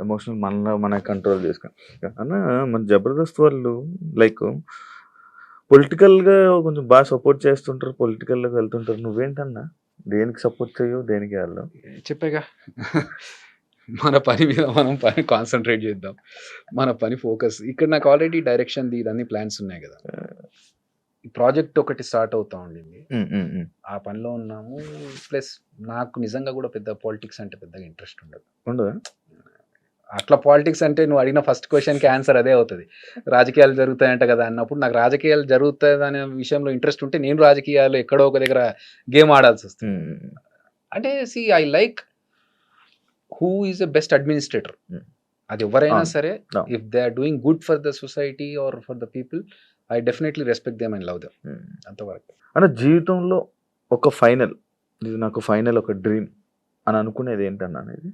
ఎమోషనల్ మన కంట్రోల్ చేసుకుని అన్న. మన జబర్దస్త్ వాళ్ళు లైక్ పొలిటికల్గా కొంచెం బాగా సపోర్ట్ చేస్తుంటారు, పొలిటికల్లోకి వెళ్తుంటారు. నువ్వేంటన్నా దేనికి సపోర్ట్ చేయవు, దేనికి వెళ్దాం? చెప్పేగా, మన పని మీద మనం కాన్సన్ట్రేట్ చేద్దాం, మన పని ఫోకస్. ఇక్కడ నాకు ఆల్రెడీ డైరెక్షన్ ఇదన్నీ ప్లాన్స్ ఉన్నాయి కదా, ఈ ప్రాజెక్ట్ ఒకటి స్టార్ట్ అవుతా ఉండింది, ఆ పనిలో ఉన్నాము. ప్లస్ నాకు నిజంగా కూడా పెద్ద పాలిటిక్స్ అంటే పెద్దగా ఇంట్రెస్ట్ ఉండదు. అట్లా పాలిటిక్స్ అంటే నువ్వు అడిగిన ఫస్ట్ క్వశ్చన్కి ఆన్సర్ అదే అవుతుంది, రాజకీయాలు జరుగుతాయంట కదా అన్నప్పుడు. నాకు రాజకీయాలు జరుగుతాయి అనే విషయంలో ఇంట్రెస్ట్ ఉంటే నేను రాజకీయాలు ఎక్కడో ఒక దగ్గర గేమ్ ఆడాల్సి వస్తుంది. అంటే I like who is the best administrator. అది ఎవరైనా సరే, if they are doing good for the society or for the people, I definitely respect them and love them. అంతవరకు. అంటే జీవితంలో ఒక ఫైనల్, ఇది నాకు ఫైనల్ ఒక డ్రీమ్ అని అనుకునేది ఏంటన్నా అనేది?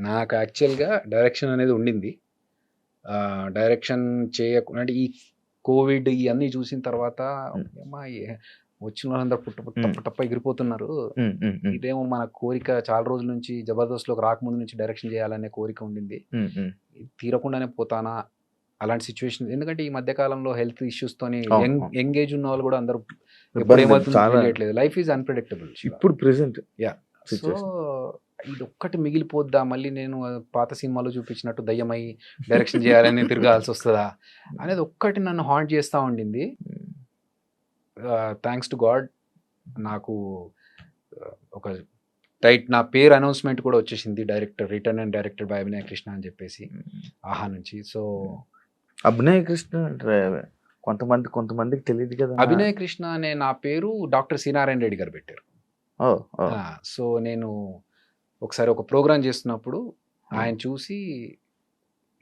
నాకు యాక్చువల్గా డైరెక్షన్ అనేది ఉండింది. డైరెక్షన్ చేయకుండా ఈ కోవిడ్ ఇవన్నీ చూసిన తర్వాత వచ్చిన వాళ్ళందరూ పుట్టప్ప ఎగిరిపోతున్నారు, ఇదేమో మన కోరిక చాలా రోజుల నుంచి జబర్దస్త్లోకి రాకముందు నుంచి డైరెక్షన్ చేయాలనే కోరిక ఉండింది, తీరకుండానే పోతానా అలాంటి సిచ్యువేషన్. ఎందుకంటే ఈ మధ్య కాలంలో హెల్త్ ఇష్యూస్తోని ఎంగేజ్ ఉన్న వాళ్ళు కూడా అందరూ ఎప్పుడు ఏమవుతుందో తెలియట్లేదు. లైఫ్ ఈజ్ అన్ప్రెడిక్టబుల్ ఇప్పుడు ప్రెసెంట్. సో ఇది ఒక్కటి మిగిలిపోద్దా, మళ్ళీ నేను పాత సినిమాలో చూపించినట్టు దయ్యమై డైరెక్షన్ చేయాలని తిరగాల్సి వస్తుందా అనేది ఒక్కటి నన్ను హాంట్ చేస్తూ ఉండింది. థ్యాంక్స్ టు గాడ్ నాకు ఒక నా పేరు అనౌన్స్మెంట్ కూడా వచ్చేసింది, director return and directed by Abhinay Krishna అని చెప్పేసి ఆహా నుంచి. సో అభినయ్ కృష్ణ కొంతమందికి తెలియదు కదా, అభినయ్ కృష్ణ అనే నా పేరు డాక్టర్ సి నారాయణ రెడ్డి గారు పెట్టారు. సో నేను ఒకసారి ఒక ప్రోగ్రామ్ చేస్తున్నప్పుడు ఆయన చూసి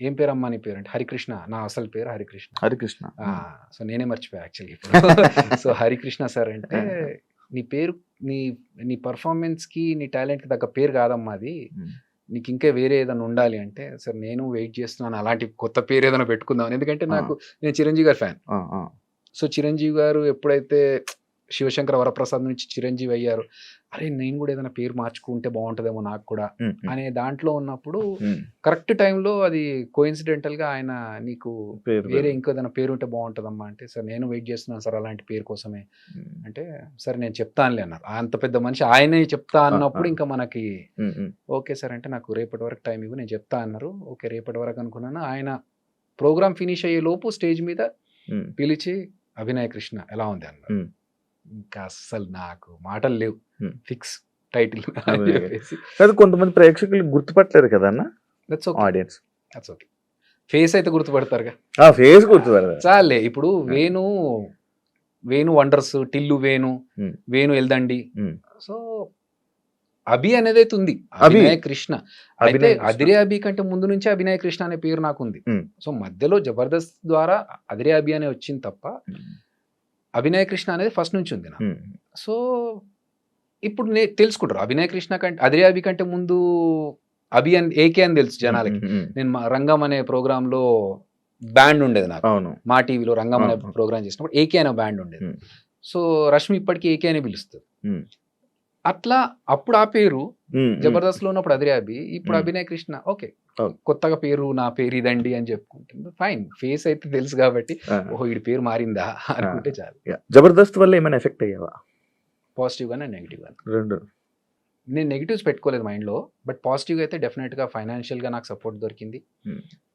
ఏం పేరు అమ్మా నీ పేరు అంటే హరికృష్ణ, నా అసలు పేరు హరికృష్ణ. సో నేనే మర్చిపోయా యాక్చువల్లీ. సో హరికృష్ణ సార్ అంటే నీ పేరు నీ పర్ఫార్మెన్స్కి నీ టాలెంట్కి తగ్గ పేరు కాదమ్మా అది, నీకు ఇంకా వేరే ఏదైనా ఉండాలి అంటే, సార్ నేను వెయిట్ చేస్తున్నాను అలాంటి కొత్త పేరు ఏదైనా పెట్టుకుందాం. ఎందుకంటే నేను చిరంజీవి గారి ఫ్యాన్. సో చిరంజీవి గారు ఎప్పుడైతే శివశంకర వరప్రసాద్ నుంచి చిరంజీవి అయ్యారు. అరే నేను కూడా ఏదైనా పేరు మార్చుకుంటే బాగుంటుందేమో నాకు కూడా అనే దాంట్లో ఉన్నప్పుడు కరెక్ట్ టైంలో అది కోఇన్సిడెంటల్గా ఆయన నీకు వేరే ఇంకో ఏదైనా పేరు ఉంటే బాగుంటుందమ్మా అంటే, సార్ నేను వెయిట్ చేస్తున్నాను సార్ అలాంటి పేరు కోసమే అంటే, సరే నేను చెప్తానులే అన్నారు. అంత పెద్ద మనిషి ఆయనే చెప్తా అన్నప్పుడు ఇంకా మనకి ఓకే సార్ అంటే నాకు రేపటి వరకు టైం ఇవ్వు నేను చెప్తా అన్నారు. ఓకే రేపటి వరకు అనుకున్నాను. ఆయన ప్రోగ్రామ్ ఫినిష్ అయ్యే లోపు స్టేజ్ మీద పిలిచి అభినయ కృష్ణ ఎలా ఉంది అన్నారు. ఇంకా అస్సలు నాకు మాటలు లేవు, ఫిక్స్ టైటిల్. కొంతమంది ప్రేక్షకులు గుర్తుపట్టలేరు కదా అన్న, ఆడియన్స్ దట్స్ ఓకే. ఫేస్ అయితే గుర్తుపడతారుగా, ఫేస్ గుర్తుపడతారు చాలే. ఇప్పుడు వేణు వండర్స్, టిల్లు వేణు ఎల్దండి. సో అభి అనేది అయితే ఉంది, అభినయ కృష్ణ. అయితే అదిరే అభి కంటే ముందు నుంచే అభినయ కృష్ణ అనే పేరు నాకు ఉంది. సో మధ్యలో జబర్దస్త్ ద్వారా అదిరే అభి అనే వచ్చింది తప్ప అభినయ కృష్ణ అనేది ఫస్ట్ నుంచి ఉంది నాకు. సో ఇప్పుడు తెలుసుకుంటారు అభినయ కృష్ణ కంటే అదిరే అభి కంటే ముందు అభి అని ఏకే అని తెలుసు జనాలకి. నేను రంగం అనే ప్రోగ్రామ్ లో బ్యాండ్ ఉండేది నాకు, మా టీవీలో రంగం అనే ప్రోగ్రామ్ చేసినప్పుడు ఏకే అనే బ్యాండ్ ఉండేది. సో రష్మి ఇప్పటికీ ఏకే అని పిలుస్తుంది. అట్లా అప్పుడు ఆ పేరు జబర్దస్త్ లో ఉన్నప్పుడు అదిరే అభి, ఇప్పుడు అభినయ కృష్ణ. ఓకే కొత్తగా పేరు, నా పేరు ఇదండి అని చెప్పుకుంటుంది, ఫైన్. ఫేస్ అయితే తెలుసు కాబట్టి ఓహో వీడి పేరు మారిందా అనుకుంటే చాలు. జబర్దస్త్ వల్ల ఏమైనా ఎఫెక్ట్ అయ్యావా? పాజిటివ్ గానే నెగిటివ్ గానే. రెండు. నేను నెగిటివ్స్ పెట్టుకోలేదు మైండ్ లో, బట్ పాజిటివ్ అయితే డెఫినెట్ గా ఫైనాన్షియల్ గా నాకు సపోర్ట్ దొరికింది,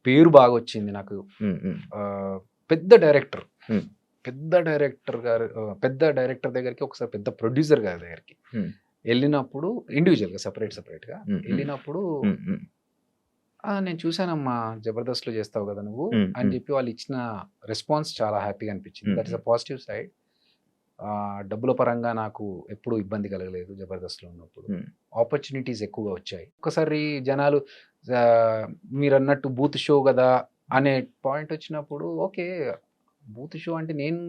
పేరు బాగా వచ్చింది నాకు. పెద్ద డైరెక్టర్ దగ్గరికి ఒకసారి పెద్ద ప్రొడ్యూసర్ గారి దగ్గరికి వెళ్ళినప్పుడు, ఇండివిజువల్ గా సెపరేట్ గా వెళ్ళినప్పుడు నేను చూసానమ్మా జబర్దస్త్ లో చేస్తావు కదా నువ్వు అని చెప్పి వాళ్ళు ఇచ్చిన రెస్పాన్స్ చాలా హ్యాపీగా అనిపించింది. That is a positive side. డబ్బుల పరంగా నాకు ఎప్పుడూ ఇబ్బంది కలగలేదు జబర్దస్త్ లో ఉన్నప్పుడు. ఆపర్చునిటీస్ ఎక్కువగా వచ్చాయి. ఒకసారి జనాలు మీరు అన్నట్టు బూత్ షో కదా అనే పాయింట్ వచ్చినప్పుడు, ఓకే బూత్ షో అంటే నేను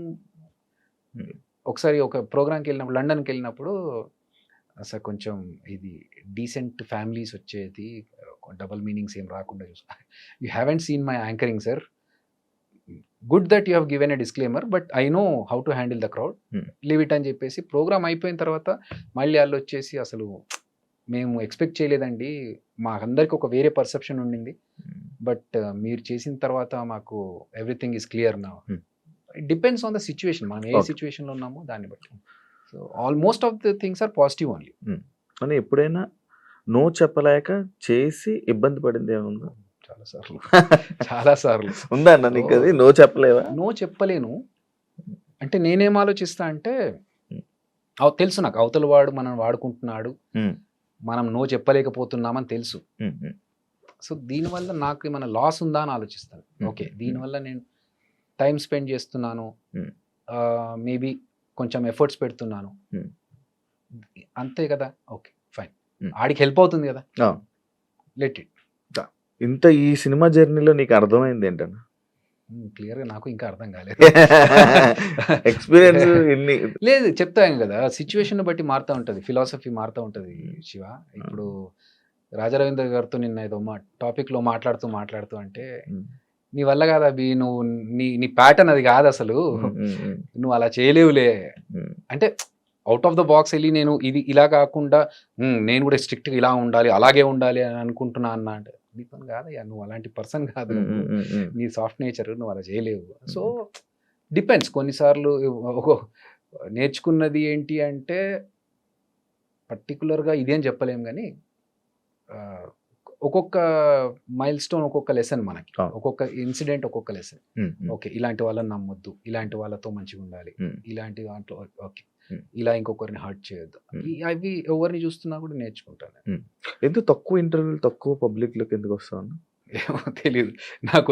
ఒకసారి ఒక ప్రోగ్రామ్కి వెళ్ళినప్పుడు, లండన్కి వెళ్ళినప్పుడు, సార్ కొంచెం ఇది డీసెంట్ ఫ్యామిలీస్ వచ్చేది, డబల్ మీనింగ్స్ ఏం రాకుండా చూసుకో. You haven't seen my anchoring sir, good that you have given a disclaimer, but I know how to handle the crowd, leave it అని చెప్పేసి ప్రోగ్రామ్ అయిపోయిన తర్వాత మళ్ళీ వాళ్ళు వచ్చేసి, అసలు మేము ఎక్స్పెక్ట్ చేయలేదండి, మాకందరికి ఒక వేరే పర్సెప్షన్ ఉండింది, బట్ మీరు చేసిన తర్వాత మాకు ఎవ్రీథింగ్ ఈస్ క్లియర్ నా. It depends on the situation, మనం ఏ సిచ్యువేషన్లో ఉన్నామో దాన్ని బట్టి. So almost of the things are positive only. అని ఎప్పుడైనా నో చెప్పలేక చేసి ఇబ్బంది పడింది ఏముందా? చాలా సార్లు ఉందా అన్న నీకు అది? నో చెప్పలేవా? నో చెప్పలేను అంటే నేనేం ఆలోచిస్తా అంటే, తెలుసు నాకు అవతల వాడు మనం వాడుకుంటున్నాడు, మనం నో చెప్పలేకపోతున్నామని తెలుసు. సో దీనివల్ల నాకు ఏమైనా లాస్ ఉందా అని ఆలోచిస్తాను. ఓకే దీనివల్ల నేను టైం స్పెండ్ చేస్తున్నాను, మేబీ కొంచెం ఎఫర్ట్స్ పెడుతున్నాను, అంతే కదా, ఓకే ఫైన్, ఆడికి హెల్ప్ అవుతుంది కదా, లెట్ ఇట్. ఇంత ఈ సినిమా జర్నీలో నీకు అర్థమైంది ఏంటన్నా? క్లియర్గా నాకు ఇంకా అర్థం కాలేదు. ఎక్స్పీరియన్స్ లేదు చెప్తాను కదా, సిచ్యువేషన్ బట్టి మారుతూ ఉంటుంది, ఫిలాసఫీ మారుతూ ఉంటుంది శివ. ఇప్పుడు రాజా రవీంద్ర గారితో నిన్న ఏదో టాపిక్లో మాట్లాడుతూ అంటే, నీ వల్ల కాదు అభి, నువ్వు నీ ప్యాటర్న్ అది కాదు అసలు, నువ్వు అలా చేయలేవులే అంటే, అవుట్ ఆఫ్ ద బాక్స్ వెళ్ళి నేను ఇది ఇలా కాకుండా నేను కూడా స్ట్రిక్ట్గా ఇలా ఉండాలి, అలాగే ఉండాలి అని అనుకుంటున్నా అన్న అంటే, నీ పని కాదయ్యా, నువ్వు అలాంటి పర్సన్ కాదు, నీ సాఫ్ట్ నేచర్, నువ్వు అలా చేయలేవు. So depends. కొన్నిసార్లు నేర్చుకున్నది ఏంటి అంటే, పర్టికులర్గా ఇదేం చెప్పలేము కానీ, ఒక్కొక్క మైల్ స్టోన్ ఒక్కొక్క లెసన్ మనకి, ఒక్కొక్క ఇన్సిడెంట్ ఒక్కొక్క లెసన్. ఓకే ఇలాంటి వాళ్ళని నమ్మొద్దు, ఇలాంటి వాళ్ళతో మంచిగా ఉండాలి, ఇలాంటి దాంట్లో ఓకే ఇలా ఇంకొకరిని హర్ట్ చేయొద్దు, అవి ఎవరిని చూస్తున్నా కూడా నేర్చుకుంటాను. ఎందుకు తక్కువ ఇంటర్వ్యూలు, తక్కువ పబ్లిక్ లోకి ఎందుకు వస్తాను ఏమో తెలియదు నాకు.